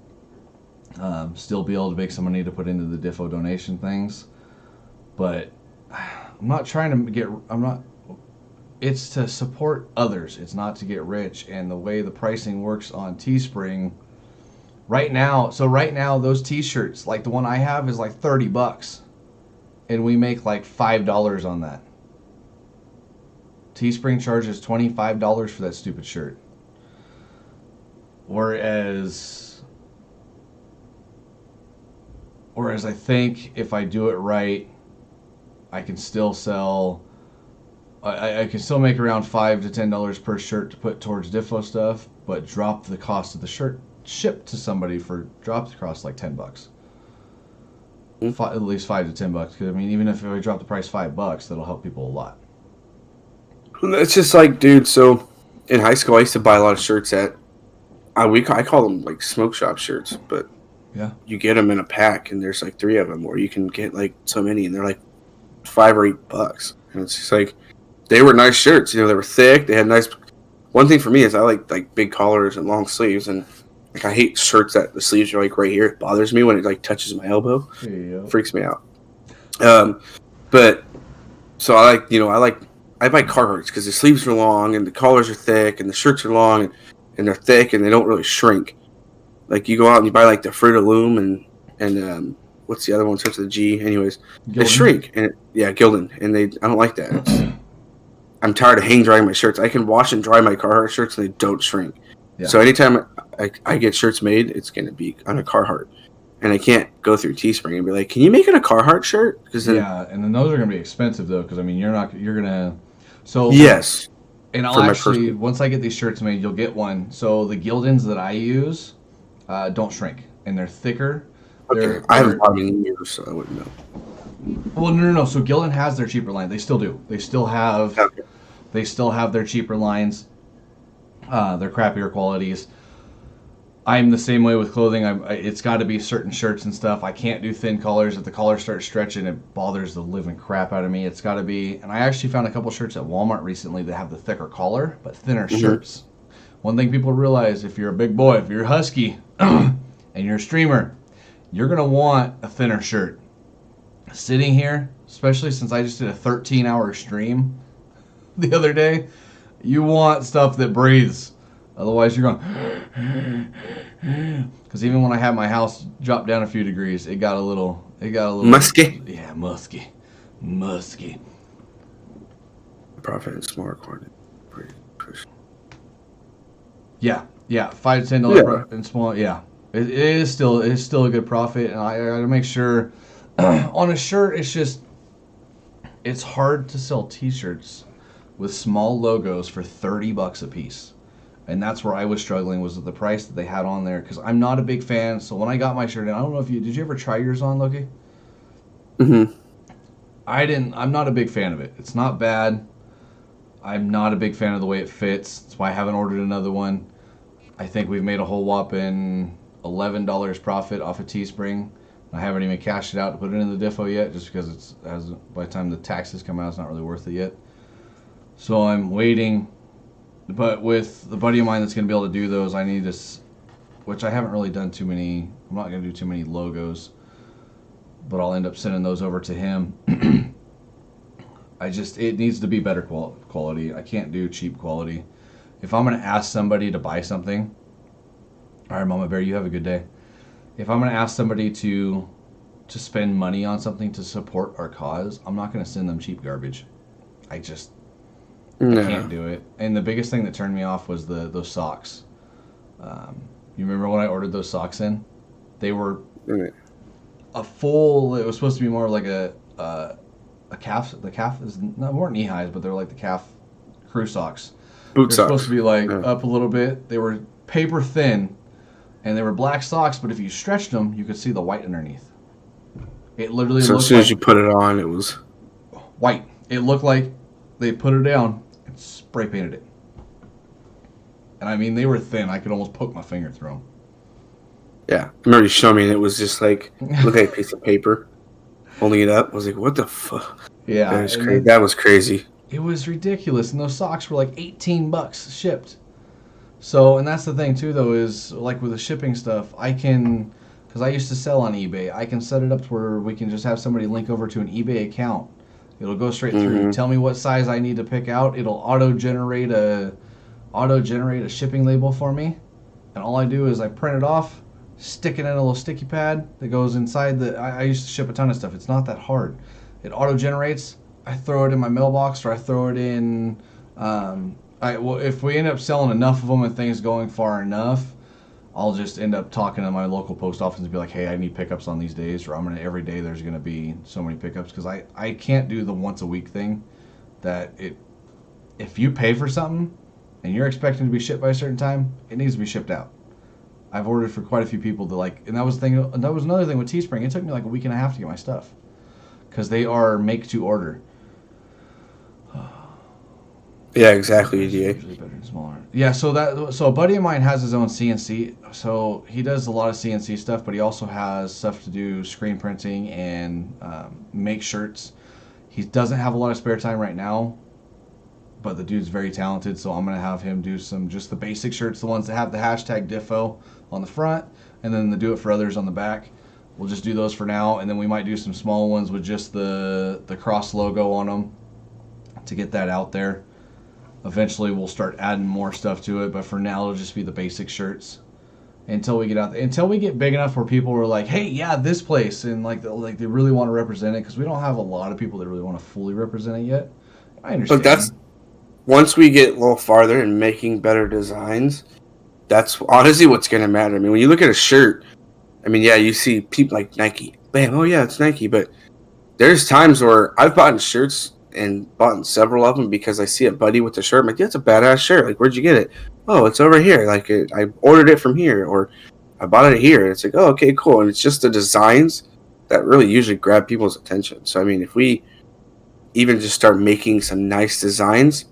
Still be able to make some money to put into the Difo donation things. But I'm not trying to it's to support others. It's not to get rich. And the way the pricing works on Teespring right now, those t-shirts, like the one I have is like $30. And we make like $5 on that. Teespring charges $25 for that stupid shirt. Whereas I think if I do it right, I can still sell. I can still make around $5 to $10 per shirt to put towards Difo stuff, but drop the cost of the shirt shipped to somebody drop the cost like $10. At least $5 to $10. Because I mean, even if I drop the price $5, that'll help people a lot. It's just like, dude. So in high school, I used to buy a lot of shirts I call them like smoke shop shirts, but yeah, you get them in a pack, and there's like 3 of them, or you can get like so many, and they're like $5 or $8, and it's just like they were nice shirts. They were thick. They had nice. One thing for me is I like big collars and long sleeves, and like I hate shirts that the sleeves are like right here. It bothers me when it like touches my elbow. Freaks me out. But so I buy Carhartts because the sleeves are long and the collars are thick and the shirts are long and they're thick and they don't really shrink. Like you go out and you buy like the Fruit of Loom and what's the other one? Starts with a G. Anyways, Gildan. They shrink and Gildan, and I don't like that. I'm tired of hang drying my shirts. I can wash and dry my Carhartt shirts and they don't shrink. Yeah. So anytime I get shirts made, it's going to be on a Carhartt. And I can't go through Teespring and be like, can you make it a Carhartt shirt? And then those are going to be expensive, though, because, I mean, you're going to... So yes. And I'll actually, once I get these shirts made, you'll get one. So the Gildans that I use don't shrink, and they're thicker. Okay. I haven't bought any in years, so I wouldn't know. Well, no. So Gildan has their cheaper line. They still do. They still have their cheaper lines. Their crappier qualities. I'm the same way with clothing. It's got to be certain shirts and stuff. I can't do thin collars. If the collar starts stretching, it bothers the living crap out of me. It's got to be. And I actually found a couple shirts at Walmart recently that have the thicker collar but thinner shirts. One thing people realize: if you're a big boy, if you're husky, and you're a streamer, you're gonna want a thinner shirt. Sitting here, especially since I just did a 13-hour stream the other day, you want stuff that breathes. Otherwise, you're going. Because even when I had my house drop down a few degrees, it got a little musky. Yeah, musky. Profit and smart quantity. Yeah, $5 to $10 in small. Yeah, it is still a good profit, and I gotta make sure on a shirt. It's hard to sell T-shirts with small logos for $30 a piece. And that's where I was struggling, was with the price that they had on there, because I'm not a big fan. So when I got my shirt, and I don't know if did you ever try yours on, Loki? Mm-hmm. I'm not a big fan of it. It's not bad. I'm not a big fan of the way it fits. That's why I haven't ordered another one. I think we've made a whole whopping $11 profit off of Teespring. I haven't even cashed it out to put it in the Difo yet, just because by the time the taxes come out, it's not really worth it yet. So I'm waiting. But with the buddy of mine that's going to be able to do those, I need this, which I haven't really done too many. I'm not going to do too many logos, but I'll end up sending those over to him. It needs to be better quality. I can't do cheap quality. If I'm going to ask somebody to buy something, all right, Mama Bear, you have a good day. If I'm going to ask somebody to spend money on something to support our cause, I'm not going to send them cheap garbage. I can't do it. And the biggest thing that turned me off was those socks. You remember when I ordered those socks in? They were a full. It was supposed to be more like a calf. The calf is not more knee highs, but they're like the calf crew socks. Boot They're socks. supposed to be like up a little bit. They were paper thin, and they were black socks. But if you stretched them, you could see the white underneath. It literally. So looked as soon like as you put it on, it was white. It looked like they put it down and spray painted it. And I mean, they were thin. I could almost poke my finger through them. Yeah, I remember you showed me, and it was just like looked like a piece of paper. Holding it up, I was like, "What the fuck?" Yeah, that was crazy. It was ridiculous, and those socks were like $18 shipped. So, and that's the thing too, though, is like with the shipping stuff, because I used to sell on eBay, I can set it up to where we can just have somebody link over to an eBay account. It'll go straight through. Tell me what size I need to pick out. It'll auto generate a shipping label for me, and all I do is I print it off, stick it in a little sticky pad that goes inside I used to ship a ton of stuff. It's not that hard. It auto generates. I throw it in my mailbox, or I throw it in. If we end up selling enough of them and things going far enough, I'll just end up talking to my local post office and be like, hey, I need pickups on these days, or every day there's going to be so many pickups, because I can't do the once a week thing. If you pay for something and you're expecting to be shipped by a certain time, it needs to be shipped out. I've ordered for quite a few people and that was another thing with Teespring. It took me like a week and a half to get my stuff, because they are make to order. Yeah, exactly. EDA. Usually better and smaller. Yeah, so a buddy of mine has his own CNC. So he does a lot of CNC stuff, but he also has stuff to do screen printing and make shirts. He doesn't have a lot of spare time right now, but the dude's very talented. So I'm gonna have him do just the basic shirts, the ones that have the hashtag Difo on the front, and then the Do It For Others on the back. We'll just do those for now, and then we might do some small ones with just the cross logo on them to get that out there. Eventually, we'll start adding more stuff to it, but for now, it'll just be the basic shirts until we get out there. Until we get big enough where people are like, "Hey, yeah, this place," and like they really want to represent it, because we don't have a lot of people that really want to fully represent it yet. I understand. But that's once we get a little farther and making better designs. That's honestly what's going to matter. I mean, when you look at a shirt, I mean, yeah, you see people like Nike. Bam, oh yeah, it's Nike. But there's times where I've bought shirts and bought several of them because I see a buddy with a shirt. I'm like, that's a badass shirt. Like, where'd you get it? Oh, it's over here. Like, I ordered it from here, or I bought it here. It's like, oh, okay, cool. And it's just the designs that really usually grab people's attention. So, I mean, if we even just start making some nice designs,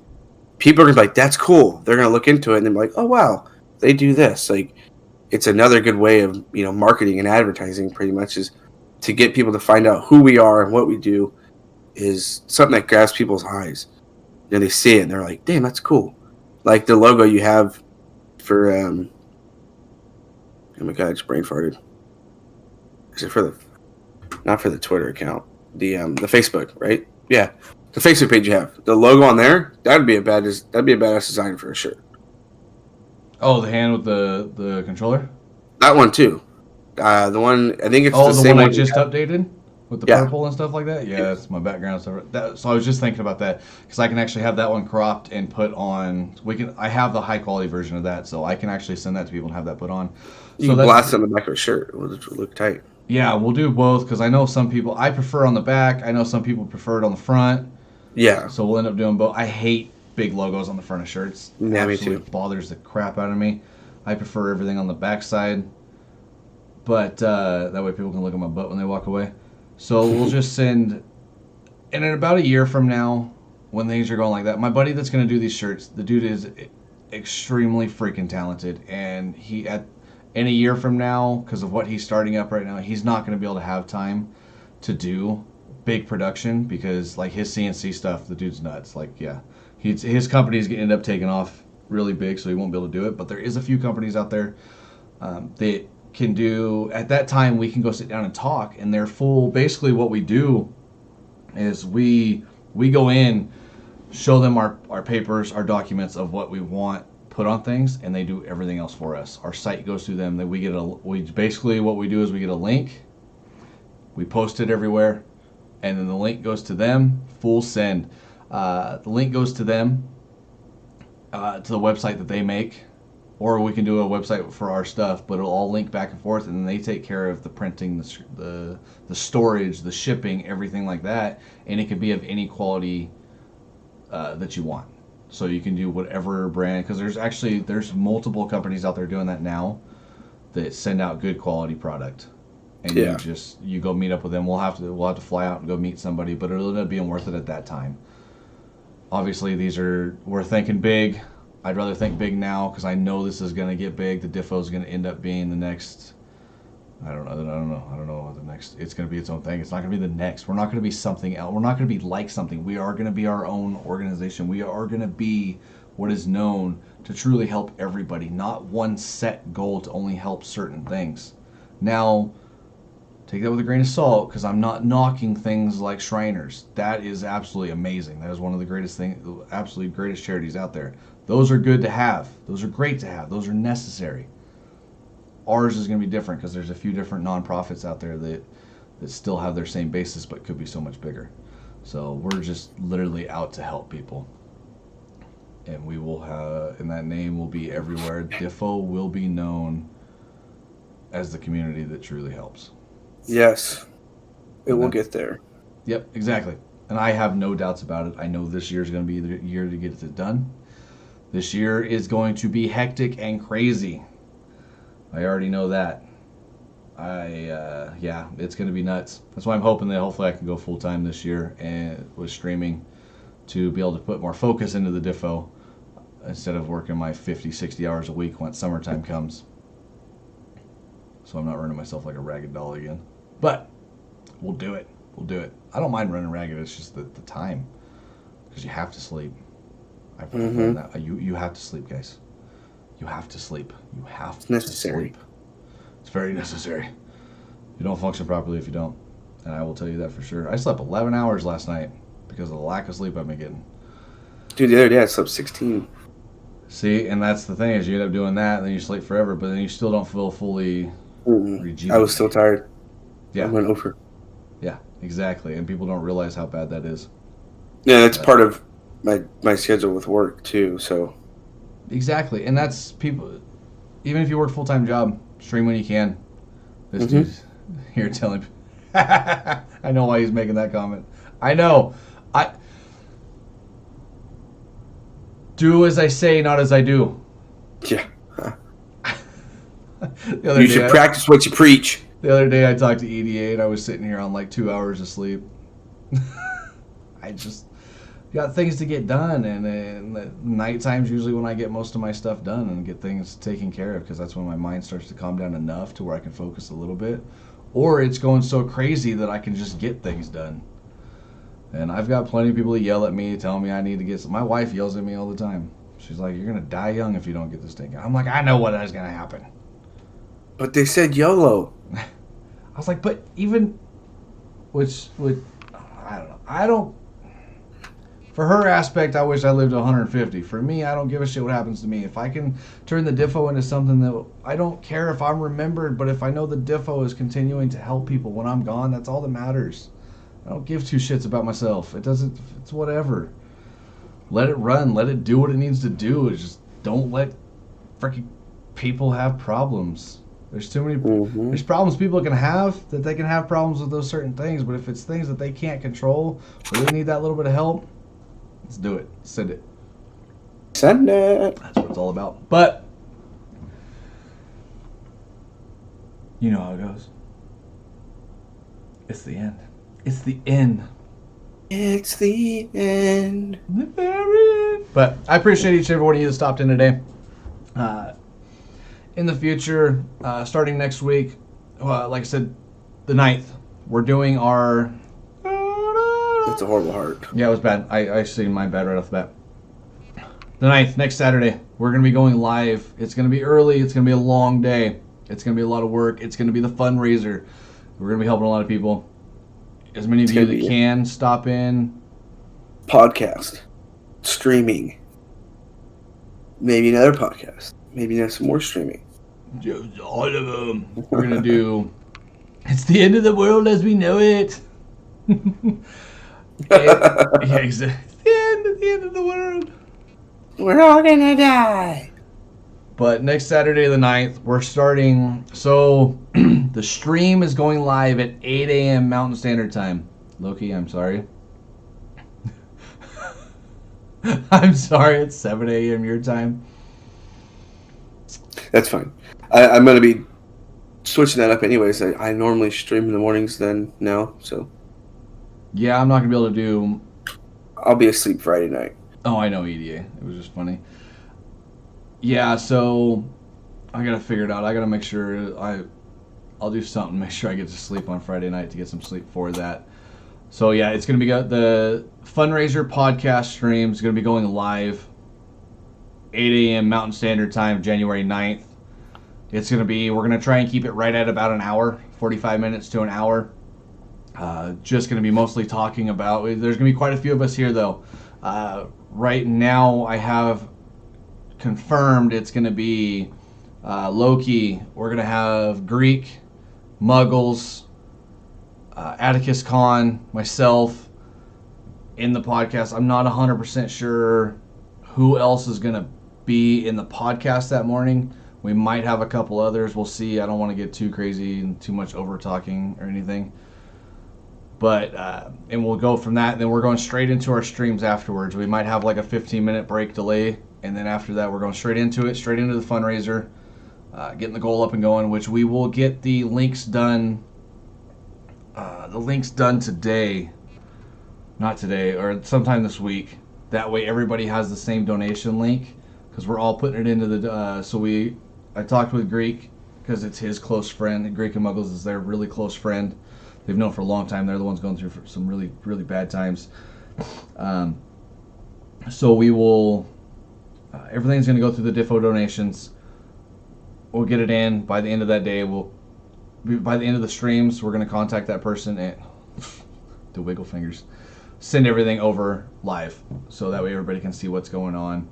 people are going to be like, that's cool. They're going to look into it, and they're like, oh, wow, they do this. Like, it's another good way of, marketing and advertising pretty much is to get people to find out who we are and what we do is something that grabs people's eyes. They see it and they're like, damn, that's cool. Like the logo you have for, oh my God, I just brain farted. Is it for not for the Twitter account, the Facebook, right? Yeah. The Facebook page you have. The logo on there, that'd be a badass design for a shirt. Oh, the hand with the controller? That one too. The one I think it's Oh, the the same one I one. just updated with the Yeah. purple and stuff like that. Yeah, that's my background stuff. So I was just thinking about that because I can actually have that one cropped and put on. I have the high quality version of that, so I can actually send that to people and have that put on. You So can that's blast it on the back of a shirt. It would look tight. yeah, we'll do both because I know some people I prefer on the back. I know some people prefer it on the front. Yeah. So we'll end up doing both. I hate big logos on the front of shirts. Yeah, me Absolutely too. bothers the crap out of me. I prefer everything on the back side. But that way people can look at my butt when they walk away. So we'll just send, and in about a year from now, when things are going like that, my buddy that's going to do these shirts, the dude is extremely freaking talented, and in a year from now, because of what he's starting up right now, he's not going to be able to have time to do big production because like his CNC stuff, the dude's nuts. Like yeah, his company's going to end up taking off really big, so he won't be able to do it. But there is a few companies out there that can do at that time we can go sit down and talk and they're full basically what we do is we go in show them our papers our documents of what we want put on things and they do everything else for us. Our site goes through them. That we basically what we do is we get a link, we post it everywhere, and then the link goes to them full send. The link goes to them to the website that they make, or we can do a website for our stuff, but it'll all link back and forth, and then they take care of the printing, the storage, the shipping, everything like that, and it can be of any quality that you want. So you can do whatever brand, because there's multiple companies out there doing that now that send out good quality product, and Yeah. you go meet up with them. We'll have to fly out and go meet somebody, but it'll end up being worth it at that time. Obviously, we're thinking big. I'd rather think big now because I know this is going to get big. The Difo is going to end up being the next. I don't know what the next. It's going to be its own thing. It's not going to be the next. We're not going to be something else. We're not going to be like something. We are going to be our own organization. We are going to be what is known to truly help everybody, not one set goal to only help certain things. Now, take that with a grain of salt because I'm not knocking things like Shriners. That is absolutely amazing. That is one of the absolutely greatest charities out there. Those are good to have. Those are great to have. Those are necessary. Ours is going to be different because there's a few different nonprofits out there that still have their same basis but could be so much bigger. So we're just literally out to help people. And we will have, and that name will be everywhere. Difo will be known as the community that truly helps. Yes. It will get there. Yep, exactly. And I have no doubts about it. I know this year is going to be the year to get it done. This year is going to be hectic and crazy. I already know that. Yeah, it's going to be nuts. That's why I'm hoping that hopefully I can go full time this year and with streaming to be able to put more focus into the Difo instead of working my 50, 60 hours a week once summertime comes. So I'm not running myself like a ragged doll again. But we'll do it. We'll do it. I don't mind running ragged. It's just the time because you have to sleep. I've learned that. You have to sleep, guys. You have to sleep. You have It's necessary. to sleep. It's very necessary. You don't function properly if you don't. And I will tell you that for sure. I slept 11 hours last night because of the lack of sleep I've been getting. Dude, the other day I slept 16. See, and that's the thing is you end up doing that and then you sleep forever, but then you still don't feel fully rejuvenated. I was still tired. Yeah. I went over. Yeah, exactly. And people don't realize how bad that is. Yeah, that's part of my schedule with work too, so. Exactly. And that's people, even if you work full-time job, stream when you can. This dude's here telling me. I know why he's making that comment. I know. I do as I say, not as I do. Yeah. You should practice what you preach. The other day I talked to EDA and I was sitting here on like 2 hours of sleep. got things to get done, and the night time's usually when I get most of my stuff done and get things taken care of, because that's when my mind starts to calm down enough to where I can focus a little bit, or it's going so crazy that I can just get things done. And I've got plenty of people that yell at me, telling me I need to get some. My wife yells at me all the time. She's like, "You're gonna die young if you don't get this thing." I'm like, "I know what is gonna happen." But they said YOLO. I was like, "But even," which I don't know. I don't. For her aspect, I wish I lived to 150. For me, I don't give a shit what happens to me. If I can turn the Difo into something that I don't care if I'm remembered, but if I know the Difo is continuing to help people when I'm gone, that's all that matters. I don't give two shits about myself. It's whatever. Let it run. Let it do what it needs to do. It's just don't let freaking people have problems. There's too many. There's problems people can have that they can have problems with those certain things. But if it's things that they can't control or they need that little bit of help, let's do it. Send it. Send it. That's what it's all about. But you know how it goes. It's the end. It's the end. It's the end. The very end. But I appreciate each and every one of you that stopped in today. In the future, starting next week, like I said, the 9th, we're doing our... It's a horrible heart. Yeah, it was bad. I seen mine bad right off the bat. The 9th, next Saturday, we're going to be going live. It's going to be early. It's going to be a long day. It's going to be a lot of work. It's going to be the fundraiser. We're going to be helping a lot of people. As many of you that can, stop in. Podcast. Streaming. Maybe another podcast. Maybe some more streaming. All of them. We're going to do... It's the end of the world as we know it. Yeah, exactly. It's the end of the world. We're all going to die. But next Saturday the 9th, we're starting... So, the stream is going live at 8 a.m. Mountain Standard Time. Loki, I'm sorry. I'm sorry, it's 7 a.m. your time. That's fine. I'm going to be switching that up anyways. I normally stream in the mornings now, so... Yeah, I'm not going to be able to do... I'll be asleep Friday night. Oh, I know, EDA. It was just funny. Yeah, so I got to figure it out. I got to make sure I'll do something, make sure I get to sleep on Friday night to get some sleep for that. So, yeah, it's going to be the fundraiser podcast stream is going to be going live 8 a.m. Mountain Standard Time, January 9th. It's going to be, we're going to try and keep it right at about an hour, 45 minutes to an hour. Just going to be mostly talking about, there's going to be quite a few of us here, though. Right now, I have confirmed it's going to be Loki. We're going to have Greek, Muggles, Atticus Khan, myself in the podcast. I'm not 100% sure who else is going to be in the podcast that morning. We might have a couple others. We'll see. I don't want to get too crazy and too much over talking or anything. But, and we'll go from that. And then we're going straight into our streams afterwards. We might have like a 15-minute break delay. And then after that, we're going straight into the fundraiser, getting the goal up and going, which we will get the links done. The links done today. Not today, or sometime this week. That way everybody has the same donation link. Because we're all putting it into the... I talked with Greek, because it's his close friend. Greek and Muggles is their really close friend. They've known for a long time. They're the ones going through some really, really bad times. So we will... everything's going to go through the Difo donations. We'll get it in by the end of that day. By the end of the streams, we're going to contact that person and... the wiggle fingers. Send everything over live. So that way everybody can see what's going on.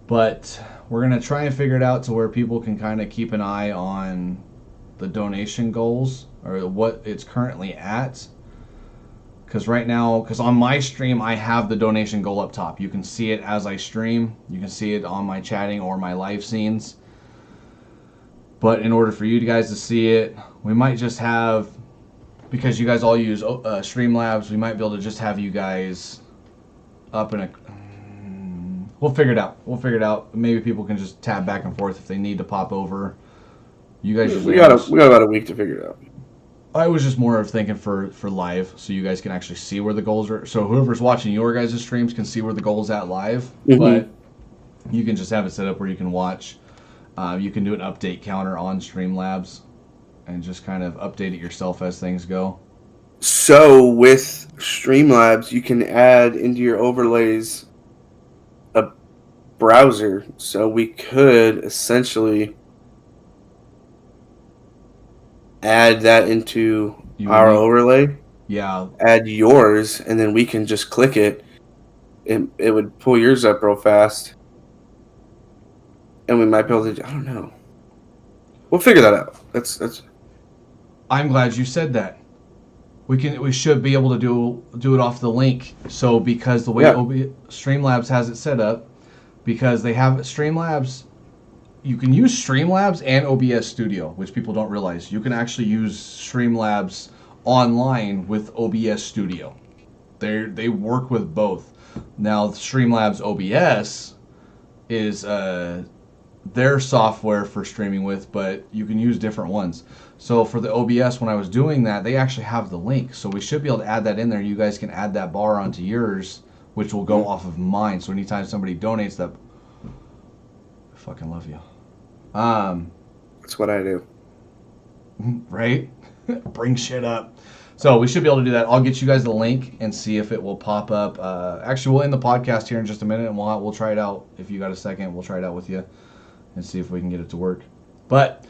But we're going to try and figure it out to where people can kind of keep an eye on the donation goals or what it's currently at. Because right now, because on my stream, I have the donation goal up top. You can see it as I stream. You can see it on my chatting or my live scenes. But in order for you guys to see it, we might just have, because you guys all use Streamlabs, we might be able to just have you guys up in a... We'll figure it out. Maybe people can just tab back and forth if they need to pop over. You guys usually... We got about a week to figure it out. I was just more of thinking for live, so you guys can actually see where the goals are. So whoever's watching your guys' streams can see where the goal's at live, Mm-hmm. but you can just have it set up where you can watch. You can do an update counter on Streamlabs and just kind of update it yourself as things go. So with Streamlabs, you can add into your overlays a browser. So we could essentially add that into You would our need, overlay, yeah, add yours, and then we can just click it. It would pull yours up real fast. And we might be able to, I don't know. We'll figure that out. That's I'm glad you said that. We should be able to do it off the link. So because the way yeah. Streamlabs has it set up, because they have Streamlabs, you can use Streamlabs and OBS Studio, which people don't realize. You can actually use Streamlabs online with OBS Studio. They work with both. Now Streamlabs OBS is their software for streaming with, but you can use different ones. So for the OBS, when I was doing that, they actually have the link. So we should be able to add that in there. You guys can add that bar onto yours, which will go off of mine. So anytime somebody donates that, I fucking love you. That's what I do. Right? Bring shit up. So we should be able to do that. I'll get you guys the link and see if it will pop up. Actually, we'll end the podcast here in just a minute, and we'll try it out. If you got a second, we'll try it out with you and see if we can get it to work. But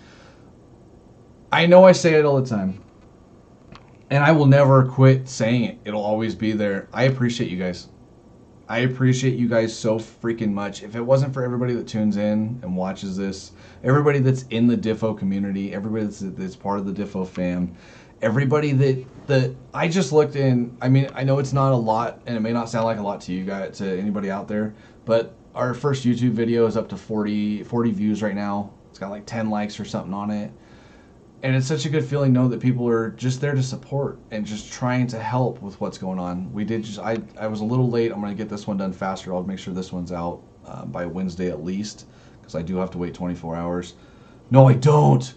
I know I say it all the time, and I will never quit saying it. It'll always be there. I appreciate you guys. I appreciate you guys so freaking much. If it wasn't for everybody that tunes in and watches this, everybody that's in the Difo community, everybody that's part of the Difo fam, everybody that I just looked in. I mean, I know it's not a lot, and it may not sound like a lot to you guys, to anybody out there, but our first YouTube video is up to 40 views right now. It's got like 10 likes or something on it. And it's such a good feeling to know that people are just there to support and just trying to help with what's going on. I was a little late. I'm going to get this one done faster. I'll make sure this one's out by Wednesday at least, because I do have to wait 24 hours. No, I don't.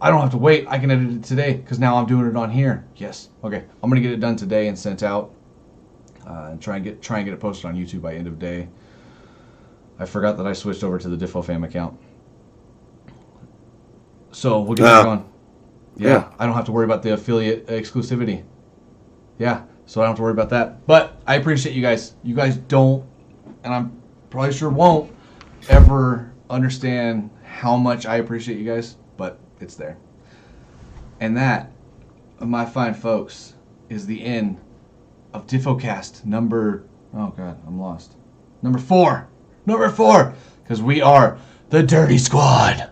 I don't have to wait. I can edit it today because now I'm doing it on here. Yes. Okay. I'm going to get it done today and sent out and try and get it posted on YouTube by end of day. I forgot that I switched over to the Difo fam account. So we'll get back on. Yeah, I don't have to worry about the affiliate exclusivity. Yeah, so I don't have to worry about that. But I appreciate you guys. You guys don't, and I'm probably sure won't, ever understand how much I appreciate you guys, but it's there. And that, my fine folks, is the end of Difocast number, oh God, I'm lost. Number 4. Number 4, because we are the Dirty Squad.